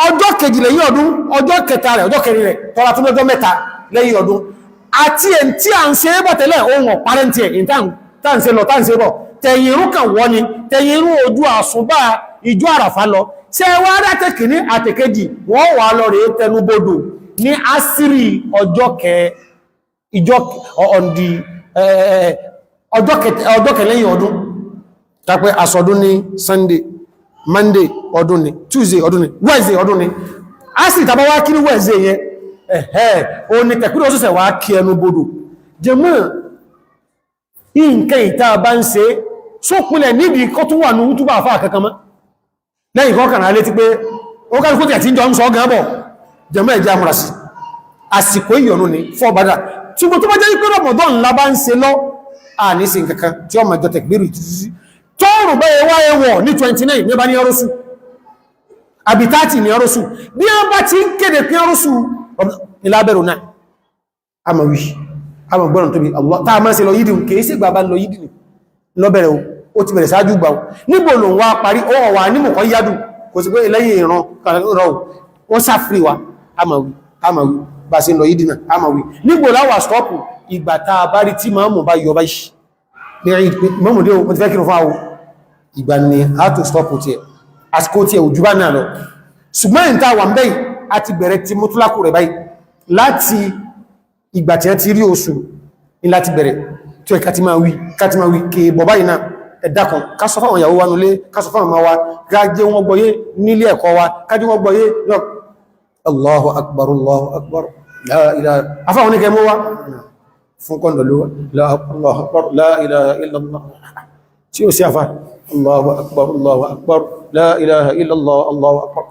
ọjọ́ kejì lẹ́yìn ọdún ọjọ́ kẹta rẹ̀ ọjọ́ kẹrin rẹ̀ tọ́lá tún lọ́jọ́ mẹ́ta lẹ́yìn ọdún àti ẹ̀ tí a ń ṣe bọ̀ tẹ́lẹ̀ ohun ọ̀párẹ́ntì ẹ̀ tá ń ṣe lọ tá ń ṣe bọ̀ tẹ̀yìn irú kan wọ́n ni tẹ̀yìn irú ojú àsùnbà ìjọ àràfà lọ ṣe wá dátẹ̀kì ní àtẹ̀kejì wọ́n wà lọ rẹ̀ tẹnubodò ní àṣírí ọjọ́ kẹlẹ́yìn ọdún tàpẹ́ àsọdún ní Sunday Monday ọdún ni Tuesday ọdún ni Wednesday ọdún ni a sì tàbá wá kí ní Wednesday yẹn o ní tẹ̀kúrò ọ̀sọ̀sẹ̀ wá kí ẹnu bodò jẹmọ́ ìǹkẹ́ ìta bá ń ṣe sópinlẹ̀ nídìí kọ́ tún wà ní útúbà fà kankan mọ́ lẹ́yìn kọ́kànlá alé ti pé ó ká kó tẹ̀ tí jọ ń sọ gẹ́bọ̀ jẹmọ́ ẹ̀jẹ́ amúrasì àsìkò ìyọ̀nù ni fọ́bádà tí gbogbo tó bá jẹ́ pé Ramadan ńlá bá ń ṣe lọ àníṣe kankan tí ó mọ̀jọ tẹ̀gbèrè títí tọ́rùn bẹ́ẹ̀ wá ẹwọ̀ ní 29 ní bá ní ọrọ́sù àbí 30 ní ọrọ́sù bí a bá ti ń kéde pín ọrọ́sù ìlàbẹ̀rù náà a mọ̀ wí a mọ̀ gbọ́nà tóbi Allah tá a máa ṣe lọ yídì kìí sí gbàbá lọ yídì lọ́bẹ̀rẹ̀ ó ti bẹ̀rẹ̀ sáájú gbà níbo lòun wá parí ó wà ní mọ̀kọ́ yádù kò sí pé lẹ́yìn ìran kàrọ̀ ó sáfrí wa a mọ̀ wí bá ṣe lọ yídì náà a mọ̀ wí níbo láwà stọ́pù ìgbà tá a bá rí tí máa mọ̀ bá yọ bá ṣì mọ́mùdé o ti fẹ́ kírun fáwọ́ ìgbà ni a tó stọ́pù tí ẹ àsìkò tí ẹ òjú bá náà lọ ṣùgbọ́n ìta wà ń bẹ́yìn a ti bẹ̀rẹ̀ ti mútúlákù rẹ̀ báyìí láti ìgbà tí ẹ ti rí oṣù ní láti bẹ̀rẹ̀ tí ẹ káti máa wí kí bọ̀ báyìí náà ẹ̀dàkùn ká sọ fáwọn ìyàwó wa nulé ká sọ fáwọn ọmọ wa gájẹ́ wọn gbọ́yé nílé ẹ̀kọ́ wa kájí wọn gbọ́yé Allahu akbar Allahu akbar la ilaha afáwọn oníkẹ́ mọ́ wa fún kọ́ndọ̀lówà Allahu akbar la ilaha illallah tí ó sí àfá Allahu akbar Allahu akbar la ilaha illallah Allahu akbar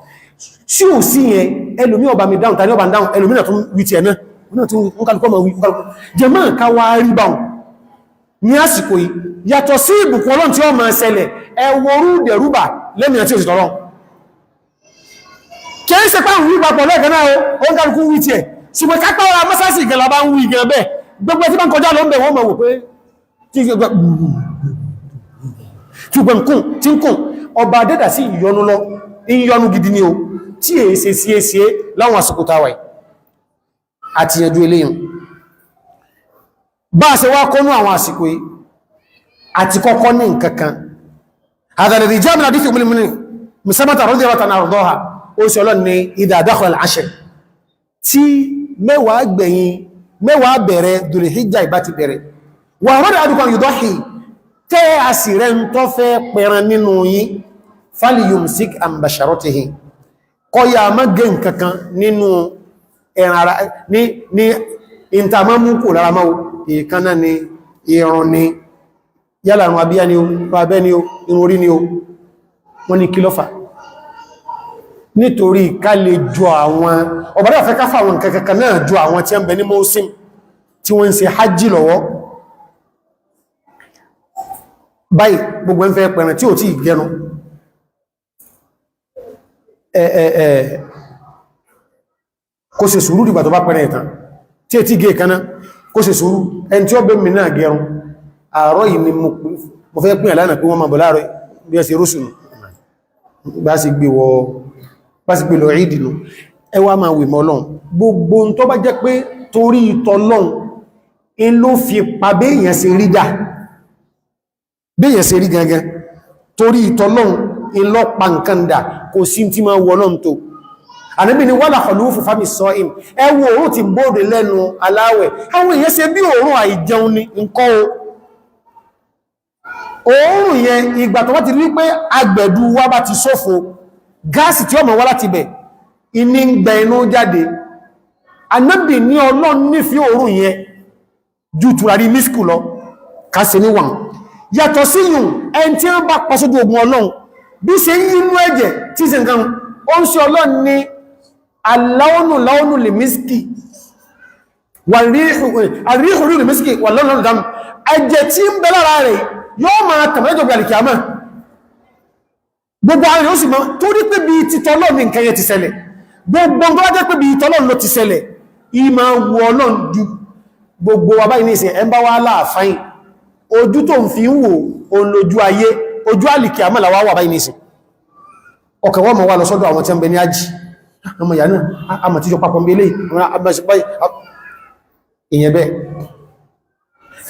tí ó sí yẹn ẹlòmí ọba mi dáhùn tàbí ọba dáhùn ẹlòmí náà tún wí ti ẹ̀nà náà tún ń kálùkọ́ ma wí jẹmọ́ ká wá rí báhùn ní àsìkò yìí yàtọ̀ sí ìbùkún Ọlọ́run tí ó máa ṣẹlẹ̀ ẹwọrú dẹ̀rúbà lẹ́mìnà tí ó sì tọ́rọ kẹ́ ń ṣe pàwọn wípa pọ̀ lẹ́ẹ̀kan náà ó ń kálùkú wí ti ẹ̀ ṣùgbọ́n kápá ọ̀rọ̀ mọ́sásì ìgẹ̀lá bá ń wí ìgẹ̀ bẹ́ẹ̀ gbogbo tí bá ń kọjá lọ ń bẹ̀ wọ́n mọ̀ wò pé tí ń kùn ọba dẹ́dà sí ìyọnu lọ ìyọnu gidi ni o tí è ṣe sí ẹsẹ láwọn àsìkò tàwà àti ẹjú eléyìn bá ṣe wá kọ́nú àwọn àsìkò yìí àti kọ́kọ́ ní nǹkankan àdàlẹ̀dì jáàmì àdífì òmìnirí musamman rọ́dí ọ̀rọ̀ta na ọ̀dọ́ha ó sì ọlọ́ ni idha dakhala al-ashr tí mẹ́wàá gbẹ̀yìn mẹ́wàá bẹ̀rẹ̀ Dhul-Hijja ìbá ti bẹ̀rẹ̀ wà rọ́dà adùkan yudhi tẹ́ a sì rẹ̀ ń tọ́ fẹ́ pẹran nínú yí falyumsik an basharatihi kọya mọ́gẹ́ nkankan nínú ẹ̀rànra ní ìntàmọ́mú kò lára máa ìkaná ni ìrùn ni yálà àrùn abíyá ni o abẹ́ ni o irun orí ni o wọ́n ní kílọ́fà nítorí ká lè jọ àwọn ọ̀bàdá fẹ́ ká fàwọn kankan náà jọ àwọn tí a ń bẹ ní mọ́sím tí wọ́n ń ṣe hajji lọ́wọ́ báyìí gbogbo ń fẹ́ pẹ̀rẹ̀ tí ò tí ìgẹnu kó ṣe sùúrù dìgbà tó bá pẹ̀rẹ̀ ìtàn tí è tí gẹ kaná kó ṣe sùúrù ẹni tí ó bẹ́ mi náà gẹrun àárọ̀ yìí ni mo fẹ́ pín àlànà pé wọ́n máa bọ̀ láàrọ̀ bí ẹ ṣe rúsùn bá sì gbé lọ ìdìnà ẹwà máa wè mọ́ Ọlọ́run gbogbo tó bá jẹ́ pé torí ìtọ́lọ́run in ló fi pa béèyàn ṣe rí dà béèyàn ṣe rí gangan torí ìtọ́lọ́run in lọ pa nǹkan dà kò sí tí máa wọ Ọlọ́run tó Ànábì ni wala khulufu fami sa'im ẹwọ òórùn ti bóòdè lẹ́nu aláwẹ̀ àwọn èèyàn ṣe bí òórùn àìjẹun ni nǹkan òórùn yẹn ìgbà tó wá ti rí pé agbẹ̀dú wá bá ti ṣòfò gáàsì tí ó mọ̀ wá láti bẹ̀ ìní ń gbẹ inú jáde Ànábì ní Ọlọ́run nífẹ̀ẹ́ òórùn yẹn ju tùràrí mísìkù lọ kásẹ̀ níwọ̀n yàtọ̀ sí yùn ẹni tí wọ́n bá pàṣójú ogun Ọlọ́run bí ṣe yínú ẹ̀jẹ̀ tí ṣe nǹkan ó ń ṣe Ọlọ́run ní aláwọnù láwọnù lè mísìkì àríhù rí lè mísìkì wà lọ́nà dámù ẹ̀jẹ̀ tí ń bẹ lára rẹ̀ yóò máa tàbẹ́jọ gbàlìkì àmà gbogbo àwọn ìrìnṣì máa tó rí pé bí títọ́lọ́ ní nǹkan yẹ ti ṣẹlẹ̀ gbogbo tó wá jẹ́ pé bí títọ́lọ́ ló ti ṣẹlẹ̀ ìmá wu Ọlọ́run ju gbogbo wa báyìí ní ìsìn ẹmbá wá láàfáyìn ojú tó ń fi ń wò òun lójú ayé ojú àlìkì àmà làwá wà báyìí ní ìsìn ọkà wọ́n mọ̀ wá lọ sọ́dọ̀ àwọn tí ń bẹ ní ájì ọmọ ìyá náà a mọ̀ tí jọ papọ̀ mbélé ìyẹn bẹ́ẹ̀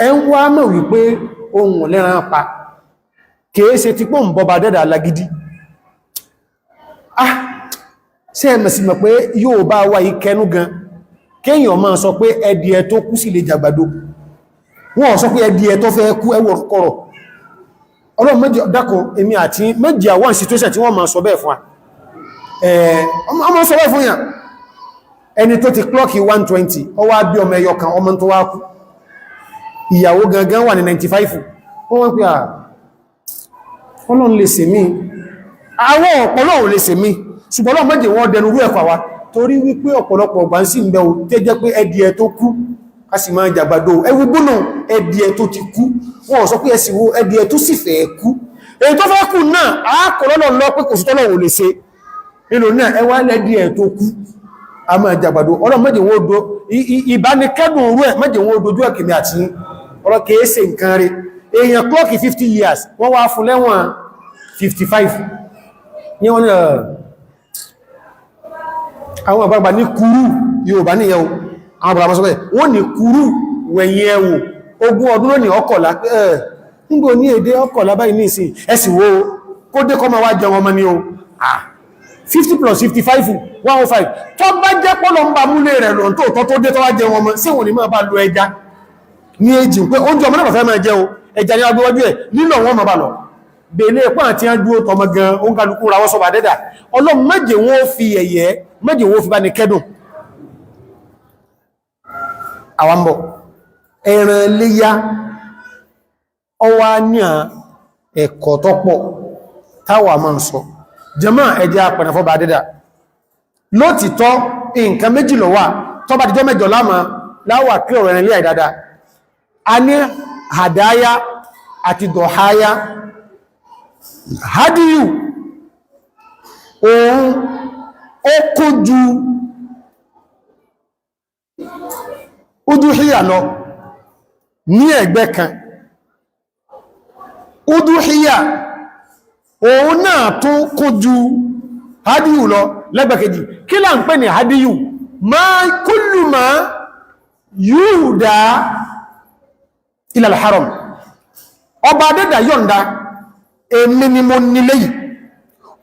ẹ ń wá mọ̀ wípé ohun lẹ́ran pa kìí ṣe tí pọ́ ń bọba dẹ́dà alágídí ṣe ẹ̀mẹ̀ sí mọ̀ pé yóò bá wá ikẹnú gan kéèyàn máa sọ pé ẹdìẹ tó kú sí lè jàgbàdo wọ́n sọ pé ẹdìẹ tó fẹ́ kú ẹwọ̀ kọ̀rọ̀ Ọlọ́run méjì dákùn èmi àti méjì àwọn situation tí wọ́n máa sọ bẹ́ẹ̀ fún ọmọ sọ bẹ́ẹ̀ fún yàn ẹni tó ti klọ́kì 120 ó wá bí ọmọ ẹyọ kan ọmọ tó wá kú ìyàwó gangan wà ní 95 wọ́n pè Ọlọ́run lè ṣe mí àwọn ọ̀pọ̀lọ́run lè ṣe mí ṣùgbọ́n Ọlọ́run méjì wọ́n dẹnu rú ẹ̀fà wa torí wípé ọ̀pọ̀lọpọ̀ ọgbà ń sí ìbẹ̀ ò tẹ́ jẹ́ pé ẹdìẹ tó kú a sì máa jàgbàdo ẹwú gbónà ẹdìẹ tó ti kú wọ́n sọ pé ẹsì wo ẹdìẹ tó sì fẹ́ kú èyí tó fẹ́ kú náà àákọ̀lọ́lọ́ lọ pé kò sí tọ́lọ̀ ò lè ṣe nínú náà ẹwà lẹ́dìẹ tó kú a máa jàgbàdo Ọlọ́run méjì wọ́n do ìbánikẹ́dùn orú ẹ̀ méjì wọ́n dojú ẹ̀kìmí àti ọ̀rọ̀ kèése nǹkan rẹ̀ èèyàn klọ́kì 50 years wọ́n wá fún lẹ́wọ̀n 55 ní wọ́n ní àwọn àgbàgbà ní kúrú Yorùbá ní ẹwọ àwọn àgbàgbà sọ́pẹ́ wọ́n ní kúrú wẹ̀yìn ẹwọ ogún ọdún lónìí ọkọ̀lá nígbò ní èdè ọkọ̀lá báyìí ní ìsìn ẹsì wo kó dé kọ́ ma wá jẹun ọmọ ní o 50 plus 55 105 tó bá jẹ́ pọ́lọ ń bá múlé rẹ̀ lọ́n tó tọ́ tó dé tó wá jẹun ọmọ sí wọn ni máa bá lo ẹja ní èjì pé oúnjẹ ọmọ náà fẹ́ máa jẹ́ o ẹja ní agbówájú ẹ̀ nílò wọn ma bá lọ bèèlé pọ́n àti àdúró tọmọ gan o ń kálukú ra wọ́sọ̀ bà dẹ́dà Ọlọ́run méje wọ́n fi ẹ̀yẹ́ méje wọ́n fi bá ní kẹ́dùn àwambọ̀ ẹran léyá ọwá ní ẹ̀kọ́ tọ́pọ̀ táwà máa ń sọ jàmá ẹjẹ́ apẹ̀nàfọ́ bà dẹ́dà lótìtọ́ nǹkan méjì ló wà tó bá dìjọ́ mẹ́jọ láwà kí ọ̀rọ̀ ẹ̀rìn lé àìdádá a ní hadaya àti dọ̀háyá hadiyu òun ó kójú udúhíyà lọ ní ẹgbẹ́ kan udúhíyà òun náà tún kójú hadiyu lọ lẹ́gbẹ̀kejì kí là ń pè ní hadiyu ma kullu ma yuhda ila al-haram ọba dẹ́dà yọ̀nda èmi ni mo nílé yìí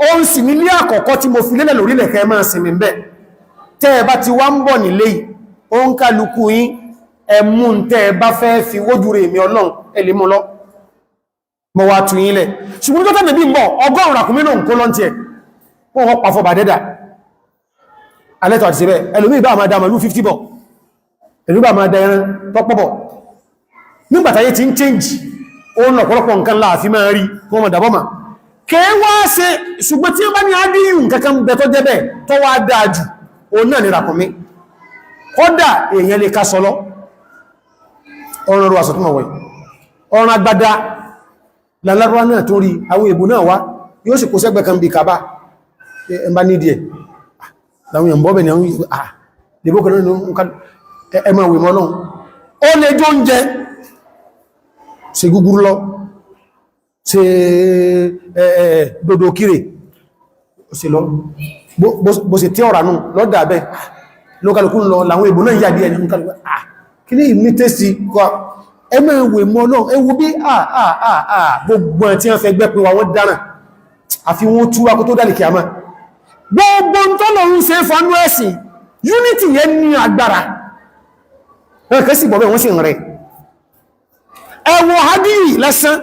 ó ń sì nílé àkọ́kọ́ tí mo fi lélẹ̀ lórílẹ̀ kẹ́ máa sinmi bẹ́ tẹ́ ẹ bá ti wá ń bọ̀ nílé yìí ó ń kálukú yín ẹmú tẹ́ ẹ bá fẹ́ fi wójú rẹ̀ mi Ọlọ́run ẹlẹ́ mọ́ lọ mọ́ wá tún yín lẹ̀ ṣùgbọ́n tó tẹ́lẹ̀ bí ń bọ̀ ọgọ́rùn ràkúnmí náà ń kó lọ́ntí ẹ̀ wọ́n pa fọba dẹ́dà alẹ́tọ̀ àti síbẹ̀ ẹlòmí bá máa dá màlú 50 bọ̀ ẹlòmí bá máa dá ẹran tọ́pọ̀ bọ̀ nígbàtàyé ti ń change ó ń lọ̀pọ̀lọpọ̀ nǹkan láàfí máa rí wọ́n mọ̀ dàbọ́mà kẹwàá ṣe ṣùgbọ́n tí ó bá ní adíyù nǹkankan bẹ tó jẹ́ bẹ́ẹ̀ tó wá dáájù o náà ní ràkúnmí kódà èèyàn lè ká sọlọ́ ọ̀rọ̀ rọ̀ àsọ̀túnmọ̀ wẹ̀ ọ̀rọ̀ agbádá lálárọ́ náà tó rí àwọn èbò náà wá yóò sì kó sẹ́gbẹ̀ kan bí kàbá ẹmbá nídìí ẹ̀ láwọn èèyàn bọ́bẹ̀ ni àwọn ẹmọ ìwé mọ́ náà ó lè jó ń jẹ ṣe gúgúrú lọ ṣe dòdò kírè ṣe lọ bó ṣe tí ọ̀rà náà lọ́dà bẹ́ lókàlùkù lọ làwọn ìbò náà yà díẹ̀ ní lókàlùkù kí ní ìní tẹ́sì kọ ẹmọ ìwé mọ́ náà ẹwú bí gbogbo tí wọ́n fẹ́ gbẹ́ pé wọ́n dáràn àfi wọ́n túwá kó tó dálì kìámà gbogbo tó lọ ń ṣe fọ́nú ẹ̀sìn unity yẹn ní agbára ẹ̀kẹ́ sì bọ̀bẹ̀ wọ́n sì rẹ̀ ẹwọ hadiri lẹ́sán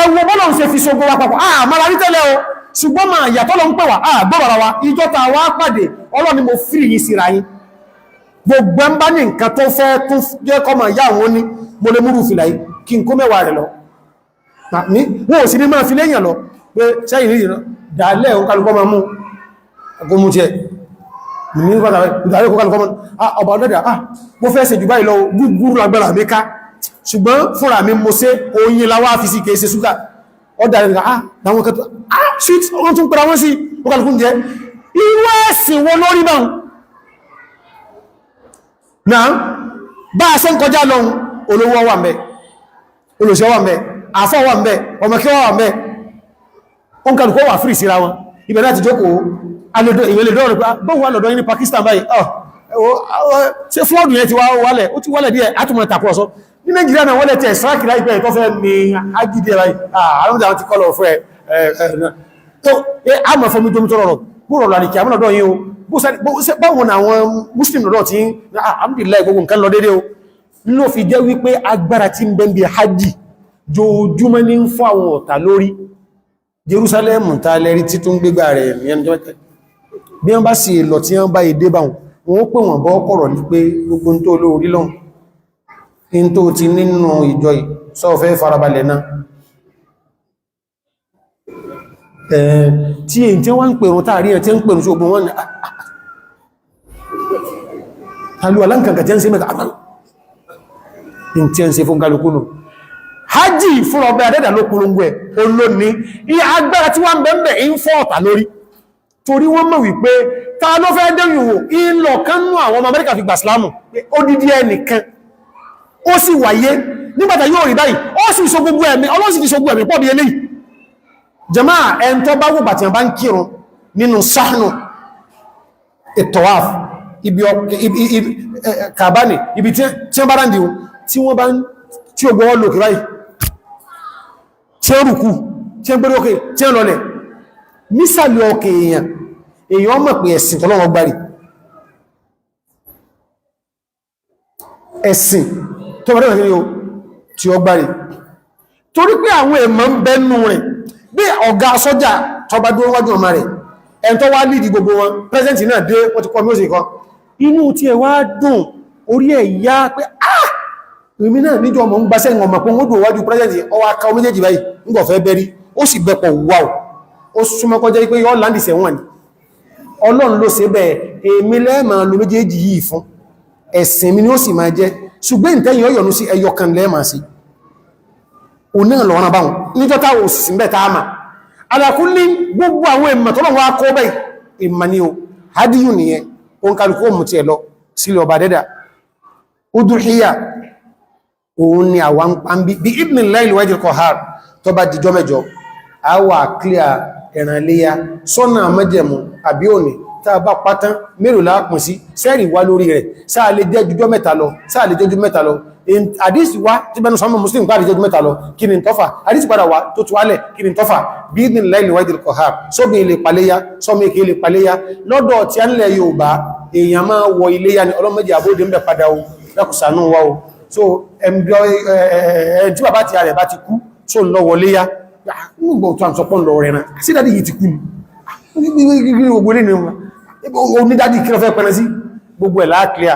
ẹwọ bọ́lọ̀ ń ṣe fi ṣogbó wa papọ̀ mara rí tẹ́lẹ̀ o ṣùgbọ́n ma yàtọ̀ lọ ń pẹ̀ wà gbọ́bàrà wa ìjọta wa pàdé ọlọ́ni mo fìrì yìí síra yìí gbogbo ẹ̀ ń bá ní nǹkan tó fẹ́ tún jẹ́ kọ́ ma yá àwọn ní mo lè múrù fìlà yìí kí n kó mẹ́wàá rẹ̀ lọ wọ́n ò sí ní máa fi lẹ́yìn lọ pé sẹ́yìn rí ìrìnà dàálẹ̀ òkàlùkọ́ ma mú agbómú jẹ́ ọba ọ̀dọ́dà mo fẹ́ ṣe jù báyìí lọ gúgúrú agbára mi ká ṣùgbọ́n fúnra mi mo ṣe oyin láwá fi sí kèése ṣúgà ọdá rẹ̀ láwọn kẹtù sweet wọ́n tún pẹ̀lú àwọn sí ọkàlùkún jẹ́ irú ẹ̀sìn wọn lórí bá náà bá a ṣe ń kọjá lọ olówó wà mẹ́ olóṣẹ́ wà mẹ́ àfọ́ wà mẹ́ ọmọkẹ́ wà mẹ́ ọkàlùkún wà fìrì síra wọn ibẹ̀ láti jókòó ìwẹ̀lẹ̀ lọ́rọ̀ pé bọ́n wà lọ́dọ̀ ní Pakistan báyìí ṣe flọ́ọ̀dù yẹn ti wálẹ̀ ó ti wálẹ̀ díẹ̀ átùmọ̀ tàkù ọ̀sọ́ ní Nàìjíríà náà wọ́lẹ̀ tẹ̀ sáàkì láìpẹ́ tó fẹ́ ní agídí ẹ̀ báyìí àwọn àwọn ti kọ́lọ̀ fún ẹ̀ àmọ̀ fọmí tó tọrọ búrọ̀ lárìkì àmọ́ lọ́dọ̀ yìí o báwọn àwọn Muslim lọ́dọ̀ tí alhamdulillah gbogbo nǹkan lọ dédé o ló fi jẹ́ wípé agbára tí ń bẹ́ bí hajj jojúmọ́ ní ń fọ́ àwọn ọ̀tá lórí Jerusalem ta lẹ́rí tí tó ń gbégbà rẹ̀ bí wọ́n bá sì lọ tí wọ́n bá èdè bá wọn pè wọ́n bọ́ kọ̀rọ̀ ní pé gbogbo tó lórí lọ́n in tó ti nínú ìjọ sọ́fẹ́ farabalẹ̀ náà tí èyí tí wọ́n ń pèrún táàrí ẹ̀ tí ń pèrún sí ogun wọn ni alú aláǹkàkà tí ń ṣe mẹ́ta in tí ń ṣe fún kálukúnù hajji fún ọbẹ̀ adẹ́dà ló kúrúngbò ẹ̀ olóní ìyà agbára tí wọ́n bẹ̀m̀bẹ̀ in fọ́ ọ̀tà lórí torí wọ́n mọ̀ wípé ta ló fẹ́ dẹ́yìn wò ìlọ kánú àwọn ọmọ Amẹ́ríkà fi gbà sílámù ó dídí ẹnìkan ó sì wáyé nígbàtà yóò rí báyìí ó sì so gbogbo ẹ̀mí ọlọ́sì ti so gbogbo ẹ̀mí pọ̀ bí eléyìí jàmáà ẹn tó bá wùgbà tí wọ́n bá ń kírun nínú sáhánù ìtọ̀wáf ibi kàbánì ibi tí wọ́n bá rándì tí wọ́n bá ń tí ó gbọ́ lòkè báyìí tí ó rùkú tí ó gbẹ́rẹ́ òkè tí ó lọlẹ̀ nísàlẹ̀ ọkẹ̀ èèyàn mọ̀ pé ẹ̀sìn tọ́lọ́wọ́ gbárí ẹ̀sìn tó bá dẹ̀rẹ̀ tí ó gbárí torí pé àwọn èèmọ̀ ń bẹ́nu rẹ̀ bí ọ̀gá sọ́jà tọba dúró wájú ọmọ rẹ̀ ẹn tó wá lídì gbogbo wọn pẹ́sẹ̀ntì náà dé wọ́n ti kọ́ mí kan inú tí ẹ wá dùn orí ẹ̀ yá pé ìmì náà níjọ ọmọ ń gbáṣẹ́ ọmọ pé wọ́n dùn wájú pẹ́sẹ̀ntì ọwá ká méjèèjì báyìí ń gbọ̀fẹ́ bẹ́rí ó sì bẹ́pọ̀ wáò ó súnmọ́kọ́ jẹ́ pé yọ́ láńdì sẹ̀wọ̀n ni Ọlọ́run ló ṣe bẹ́ẹ̀ èmi lẹ́ẹ̀mà lo méjèèjì yìí fún ẹ̀sìn mi ni ó sì máa jẹ́ ṣùgbọ́n ìtẹ́yìn ọyọ̀nú sí ẹyọkan lẹ́ẹ̀mà sí òun náà lọ́rọ̀ báwọn níjọ́ta òsìsì ń bẹ́ ta àmà alákúnlé gbogbo àwọn ìmọ̀ tó lọ́wọ́ akọ́ bẹ́ ìmọ̀ ni o hadíyù nìyẹn o ń kàrùkú òmù tí ẹ lọ sílẹ̀ ọba dẹ́dà udúhíyà òun ni àwọn pàmbí bí ibn láìlú wájì kọ̀hár tó bá dìjọ́ mẹ́jọ a wà clear ẹ̀ràn léyà sọ́nà mẹ́jẹ̀mù àbí òní tá a bá pátán mélòó láàpùn sí sẹ́rì wá lórí rẹ̀ sáà lè jẹ́ jùjọ́ mẹ́ta lọ sáà lè jẹ́jú mẹ́ta lọ àdísì wá tí bẹnu sọmọ muslim pàdé jẹ́jú mẹ́ta lọ kí ni tọ́fà àdísì padà wá tó tuwálẹ̀ kí ni tọ́fà bí ní láìlú wáìdìl kọ̀hár sóbi ilé paléyá sọmọ èké ilé paléyá lọ́dọ̀ tí a nílẹ̀ Yorùbá èèyàn máa wọ iléyá ni ọlọ́mọdé àbóde ń bẹ padà o lẹ́kùsànú wa o so tí bàbá ti rẹ̀ bá ti kú so ń lọ wọléyá nígbà tó àǹsọpọ̀ lọ rẹ̀ náà sí dádì yìí ti kú ni gbogbo ilé ni onídádì kí lọ fẹ́ pẹ̀rẹ̀ sí gbogbo ẹ̀ láàkíyà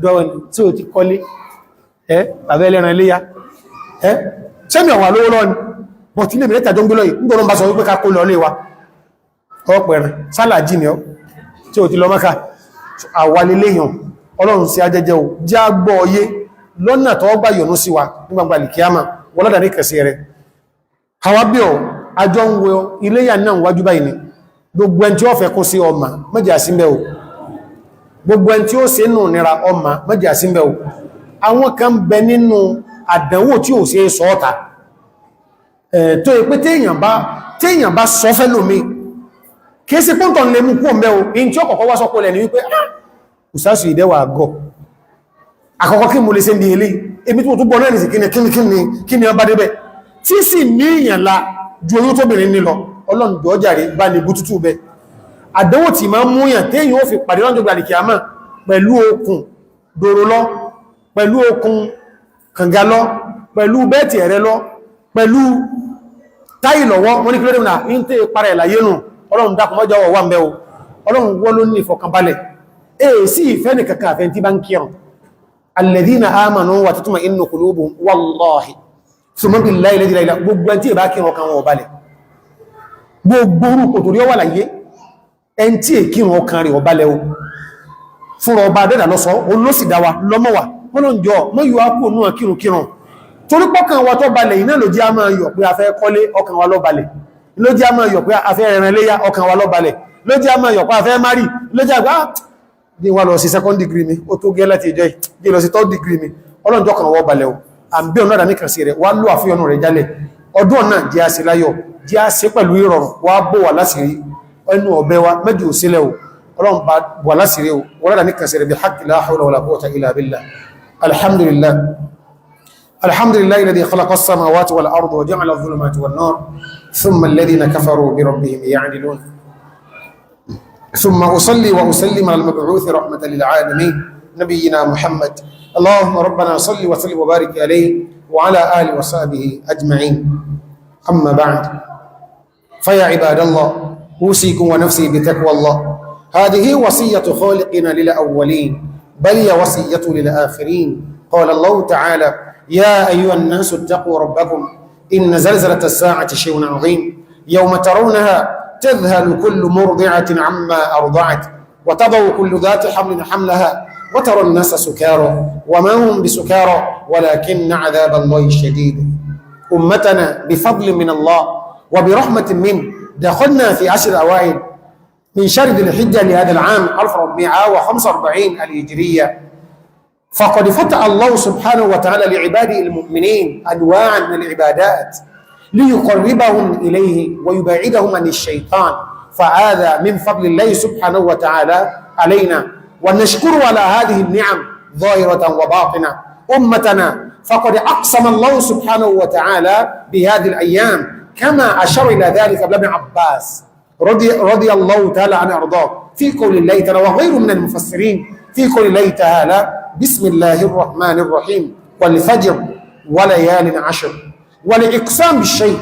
dọ́wọ́n tí ó ti kọ́lé bàbá ẹlẹ́ran iléyá sẹ́mì ọ̀wà lówó lọ́ni bọ̀ tí lè mẹ́lẹ́ tàjọ ń gbé lọ́yìn nígbọ́n bá sọ wípé ká kó lọ lé wa ọpẹ̀rẹ̀ sálàjì ni ọ tí ó ti lọ Mákà àwàléléyàn Ọlọ́run sí ajẹ́jẹ́ ò já gbọ́ ọyé lọ́nà tó gbà yọ̀nú sí wa nígbàgbà lìkíámà wọ́lọ́dà ní kẹsì rẹ̀ àwábíọ̀ àjọ ń wọ iléyà náà wájú báyìí ni gbogbo ẹn tí ó fẹ́ kún sí ọmọ mẹ́jà sí mẹ́ o gbogbo ẹni tí ó ṣe nù nira ọmọ mẹ́jà sí mẹ́ o àwọn kan bẹ nínú àdánwò tí ó ṣe sọ́ọ̀ta tó yẹ pé téèyàn bá sọ fẹ́ lómi kìí sí pọ́ntọ̀ lè mú kú ọmọ o in tí ó kọ̀kọ́ wá sọ́pọ̀ lẹ̀ ní wípé ìsásù ìdẹ́wà gọ́ àkọ́kọ́ kí mo lè ṣe ní ilé ebi tí mo tó gbọ́ náà nìsí kí ni ọba débẹ̀ tí sì ní ìyànlá ju oyún tó bìnrin nílọ ọlọ́run dọ́jàre bá ní bú tútù bẹ́ àdánwò tí máa ń múyàn téèyàn ó fi pàdé lọ́jọ́ gbàdì kìámà pẹ̀lú okùn dòrò lọ pẹ̀lú okùn kànga lọ pẹ̀lú bẹ́ẹ̀tì ẹ̀rẹ́ lọ pẹ̀lú táì lọ́wọ́ wọ́n ní kí ló dé náà ń tẹ́ para ìlàyé nù ọlọ́run dákun mọ́jọ́ wà ń bẹ́ o ọlọ́run wọ́n ló ní ìfọ̀kànbalẹ̀ sí ìfẹ́ ní kankan àfẹ́ tí bá ń kíràn alladhina amanu wa tatma'innu qulubuhum wallahi summa billahi la ilaha illa gbogbo tí ìbá kíràn ọkàn wọn ọbalẹ̀ gbogbo orúkọ torí ọwà láyé ẹn tí è kíràn ọkàn rẹ̀ ọbalẹ̀ o fún ọba dẹ́dà lọ́sọ́ olóṣìdáwa lọ́mọ́wà mọ́lọ́njọ́ mọ́ yíò ápò náà kírùnkírùn torí pọ́kàn wa tó balẹ̀ iná ló jẹ́ a máa yọ̀ pé a fẹ́ kọ́lé ọkàn wa ló balẹ̀ ló jẹ́ a máa yọ̀ pé a fẹ́ ẹran léyá ọkàn wa ló balẹ̀ ló jẹ́ a máa yọ̀ pé a fẹ́ mari ló jẹ́ àgbá bí wà lọ sí second degree mi ó tó gẹ́ láti ìjọ jẹ́ lọ sí third degree mi ọlọ́njọ́ kan wọ́ balẹ̀ o àbí ọ̀nà àdá níkan sí rẹ̀ wá ló àfihànú rẹ̀ jálẹ̀ ọdún náà jẹ́ a sí láyọ̀ jẹ́ a sí pẹ̀lú ìrọ̀rùn wá bó wà lásìrí ẹnu ọ̀bẹ wa mẹ́jì ò sílẹ̀ o ọlọ́run bá wà lásìrí o wọ́n rádà níkan sí rẹ̀ bí haqqi la hawla wala quwwata illa billah alhamdulillah alhamdulillah alladhi khalaqa as-samawati wal arda wa ja'ala adh-dhulumati wan nur thumma alladhina kafaru bi rabbihim ya'dilun ثم أصلي وأسلم على المبعوث رحمة للعالمين نبينا محمد اللهم ربنا صل وسلم وبارك عليه وعلى آله وصحبه أجمعين أما بعد فيا عباد الله أوصيكم ونفسي بتقوى الله هذه وصية خالقنا للأولين بل هي وصية للآخرين قال الله تعالى يا أيها الناس اتقوا ربكم إن زلزلة الساعة شيء عظيم يوم ترونها تذهل كل مرضعة عما أرضعت وتضع كل ذات حمل حملها وترى الناس سكارى وما هم بسكارى ولكن عذاب الله شديد أمتنا بفضل من الله وبرحمة منه دخلنا في 10 أوائل من شهر ذي الحجة لهذا العام 1445 الهجرية فقد فتح الله سبحانه وتعالى لعباده المؤمنين أنواعا من العبادات ليقربهم إليه ويبعدهم عن الشيطان فهذا من فضل الله سبحانه وتعالى علينا ونشكر على هذه النعم ظاهرة وباطنة أمتنا فقد أقسم الله سبحانه وتعالى بهذه الأيام كما أشار إلى ذلك ابن عباس رضي الله تعالى عنه أرضاه في قول الله تعالى وغير من المفسرين في قول الله تعالى بسم الله الرحمن الرحيم والفجر وليال عشر والإقسام بالشيء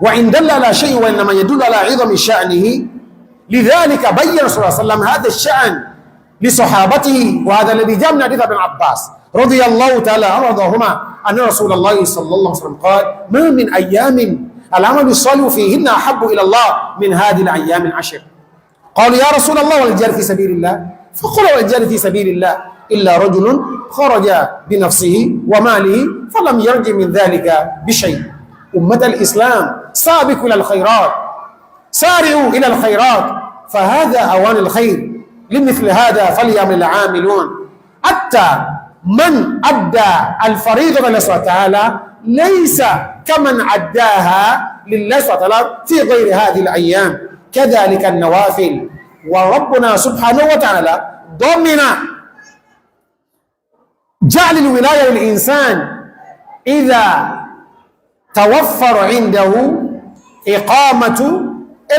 وإن دل على شيء وإنما يدل على عظم شأنه لذلك بين صلى الله عليه وسلم هذا الشأن لصحابته وهذا الذي جاء من حديث ابن عباس رضي الله تعالى عنهما أن رسول الله صلى الله عليه وسلم قال ما من أيام العمل الصالح فيهن أحب إلى الله من هذه الأيام العشر قالوا يا رسول الله والجار في سبيل الله فقل والجار في سبيل الله إلا رجل خرج بنفسه وماله فلم يرجع من ذلك بشيء أمة الإسلام سابقوا إلى الخيرات سارعوا إلى الخيرات فهذا أوان الخير لمثل هذا فليعمل العاملون حتى من أدى الفريضة لله سبحانه وتعالى ليس كمن أداها لله سبحانه وتعالى في غير هذه الأيام كذلك النوافل وربنا سبحانه وتعالى ضمن جعل الولاية للإنسان إذا توفر عنده إقامة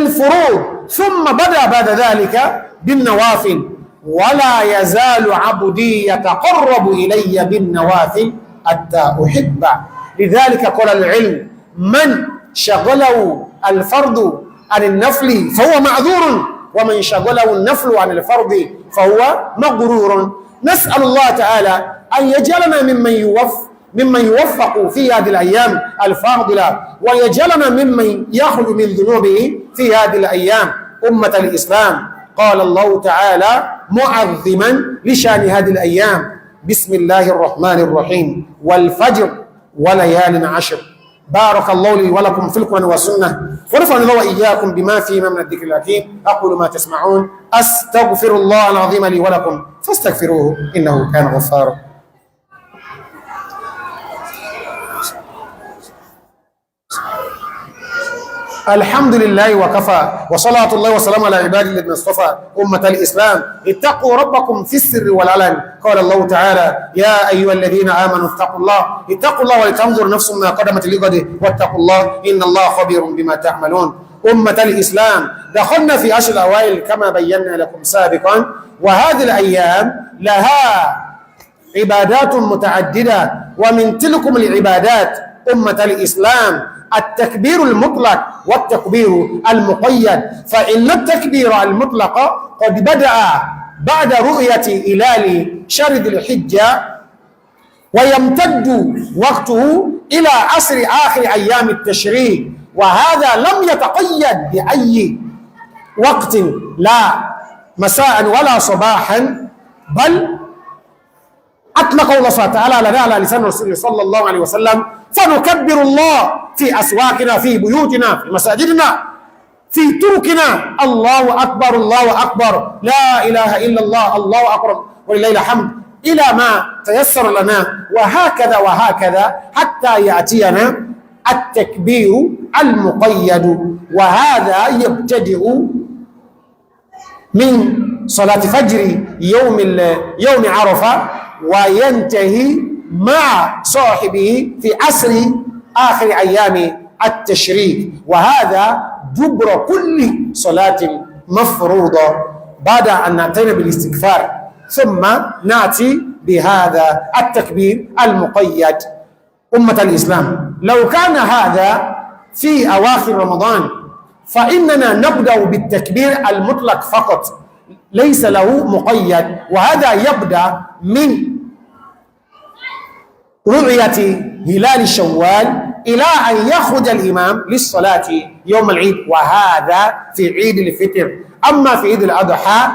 الفروض ثم بدأ بعد ذلك بالنوافل ولا يزال عبدي يتقرب إلي بالنوافل حتى أحبه لذلك قال العلم من شغله الفرض عن النفل فهو معذور ومن شغله النفل عن الفرض فهو مغرور نسأل الله تعالى أن يجعلنا ممن يوفق في هذه الأيام الفاضلة ويجعلنا ممن يخلو من ذنوبه في هذه الأيام أمة الإسلام قال الله تعالى معظما لشان هذه الأيام بسم الله الرحمن الرحيم والفجر وليال عشر بارك الله لي ولكم في القرآن والسنة، ونفعني الله وإياكم بما فيهما من الذكر الحكيم. أقول ما تسمعون، أستغفر الله العظيم لي ولكم فاستغفروه إنه كان غفارا. الحمد لله وكفى، وصلاة الله وسلام على عباده الذين اصطفى. أمة الإسلام، اتقوا ربكم في السر والعلن. قال الله تعالى: يا أيها الذين آمنوا اتقوا الله ولتنظر نفس ما قدمت لغد واتقوا الله إن الله خبير بما تعملون. أمة الإسلام، دخلنا في أشهر الأوائل كما بينا لكم سابقا، وهذه الأيام لها عبادات متعددة، ومن تلكم العبادات أمة الإسلام التكبير المطلق والتكبير المقيد. فإن التكبير المطلق قد بدأ بعد رؤية هلال شهر ذي الحجة، ويمتد وقته إلى عصر آخر أيام التشريق، وهذا لم يتقيد بأي وقت، لا مساء ولا صباحا، بل أطلق الله سبحانه وتعالى لنا على لسان رسوله صلى الله عليه وسلم: فنكبر الله في أسواقنا، في بيوتنا، في مساجدنا، في طرقنا، الله أكبر الله أكبر، لا إله إلا الله، الله أكبر ولله الحمد، إلى ما تيسر لنا، وهكذا وهكذا حتى يأتينا التكبير المقيد. وهذا يبتدئ من صلاة فجر يوم عرفة، وينتهي مع صاحبه في عصر آخر أيام التشريق، وهذا دبر كل صلاة مفروضة بعد أن نأتينا بالاستغفار، ثم نأتي بهذا التكبير المقيد. أمة الإسلام، لو كان هذا في أواخر رمضان فإننا نبدأ بالتكبير المطلق فقط، ليس له مقيد، وهذا يبدأ من رؤية هلال شوال إلى أن يخرج الإمام للصلاة يوم العيد، وهذا في عيد الفطر. أما في عيد الأضحى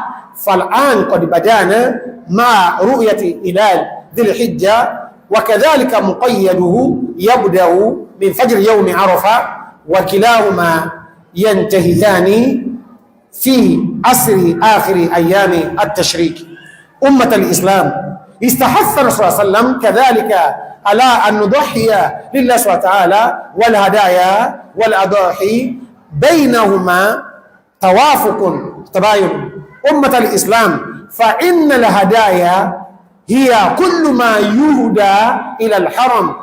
فالآن قد بدأنا مع رؤية هلال ذي الحجة، وكذلك مقيده يبدأ من فجر يوم عرفة، وكلاهما ينتهيان في عصر آخر أيام التشريق. أمة الإسلام، استحث الرسول صلى الله عليه وسلم كذلك على أن نضحي لله سبحانه وتعالى، والهدايا والأضاحي بينهما توافق تباين. أمة الإسلام، فإن الهدايا هي كل ما يهدى إلى الحرم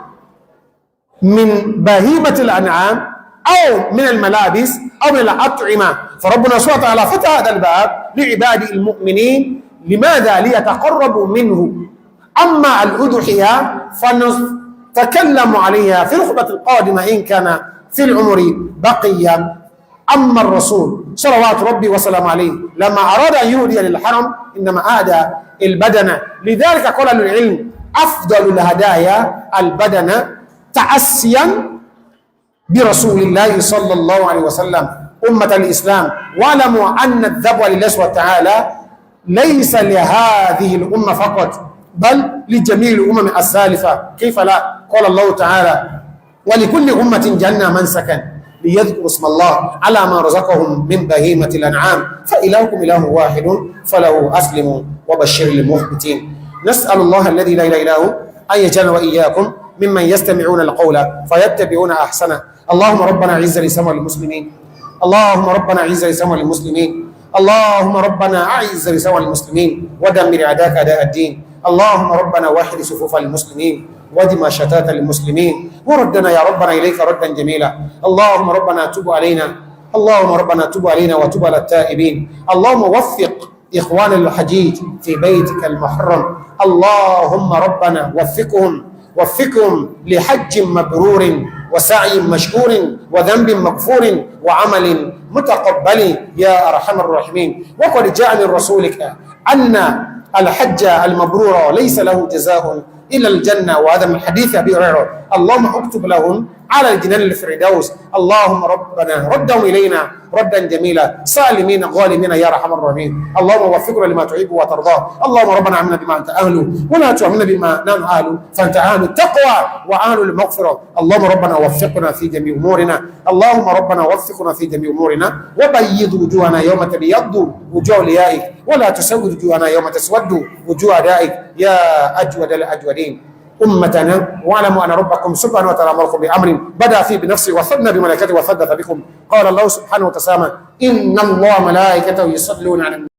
من بهيمة الأنعام أو من الملابس أو من الأطعمة، فربنا سبحانه وتعالى فتح هذا الباب لعباد المؤمنين. لماذا؟ ليتقربوا منه. أما الأضحية فنتكلم عليها في الخطبة القادمة إن كان في العمر بقية. أما الرسول صلوات ربي وسلام عليه لما أراد أن يهدي للحرم إنما أهدى البدن، لذلك قال العلم: أفضل الهدايا البدن تأسيا برسول الله صلى الله عليه وسلم. أمة الإسلام، واعلموا أن الذبح لله سبحانه وتعالى ليس لهذه الأمة فقط، بل لجميع الأمم السالفة. كيف لا؟ قال الله تعالى: ولكل أمة جعلنا منسكا ليذكروا اسم الله على ما رزقهم من بهيمة الأنعام فإلهكم إله واحد فله أسلموا وبشر المخبتين. نسأل الله الذي لا إله إلا هو أن يجعلنا وإياكم ممن يستمعون القول فيتبعون أحسنه. اللهم ربنا أعز الإسلام والمسلمين، اللهم ربنا أعز الإسلام والمسلمين، اللهم ربنا أعز الإسلام والمسلمين ودمر أعداءك أعداء الدين. اللهم ربنا وحد صفوف المسلمين ودم شتات المسلمين، وردنا يا ربنا إليك ردا جميلا. اللهم ربنا تب علينا، اللهم ربنا تب علينا وتب على التائبين. اللهم وفق إخوان الحجيج في بيتك المحرم، اللهم ربنا وفقهم لحج مبرور وسعي مشكور وذنب مغفور وعمل متقبل يا أرحم الراحمين. وقد جاء من رسولك أن الحج المبرور ليس له جزاء إلا الجنة، وهذا من حديث أبي هريرة. اللهم اكتب لهم على الجنان الفردوس. اللهم ربنا ردهم إلينا ردا جميلا سالمين غالمين يا ارحم الراحمين. اللهم وفقنا لما تحب وترضى. اللهم ربنا عملنا بما انت اهله ولا تعملنا بما نحن اهله فانت اهل التقوى واهل المغفره. اللهم ربنا وفقنا في جميع امورنا. اللهم ربنا وفقنا في جميع امورنا وبيض وجوهنا يوم تبيض وجوه اوليائك ولا تسود وجوهنا يوم تسود وجوه اعدائك يا اجود الاجودين. أمتنا واعلموا أن ربكم سبحانه وتعالى أمركم بأمر بدأ فيه بنفسه وثنى بملائكته وثلث بكم. قال الله سبحانه وتعالى إن الله ملائكته يصلون على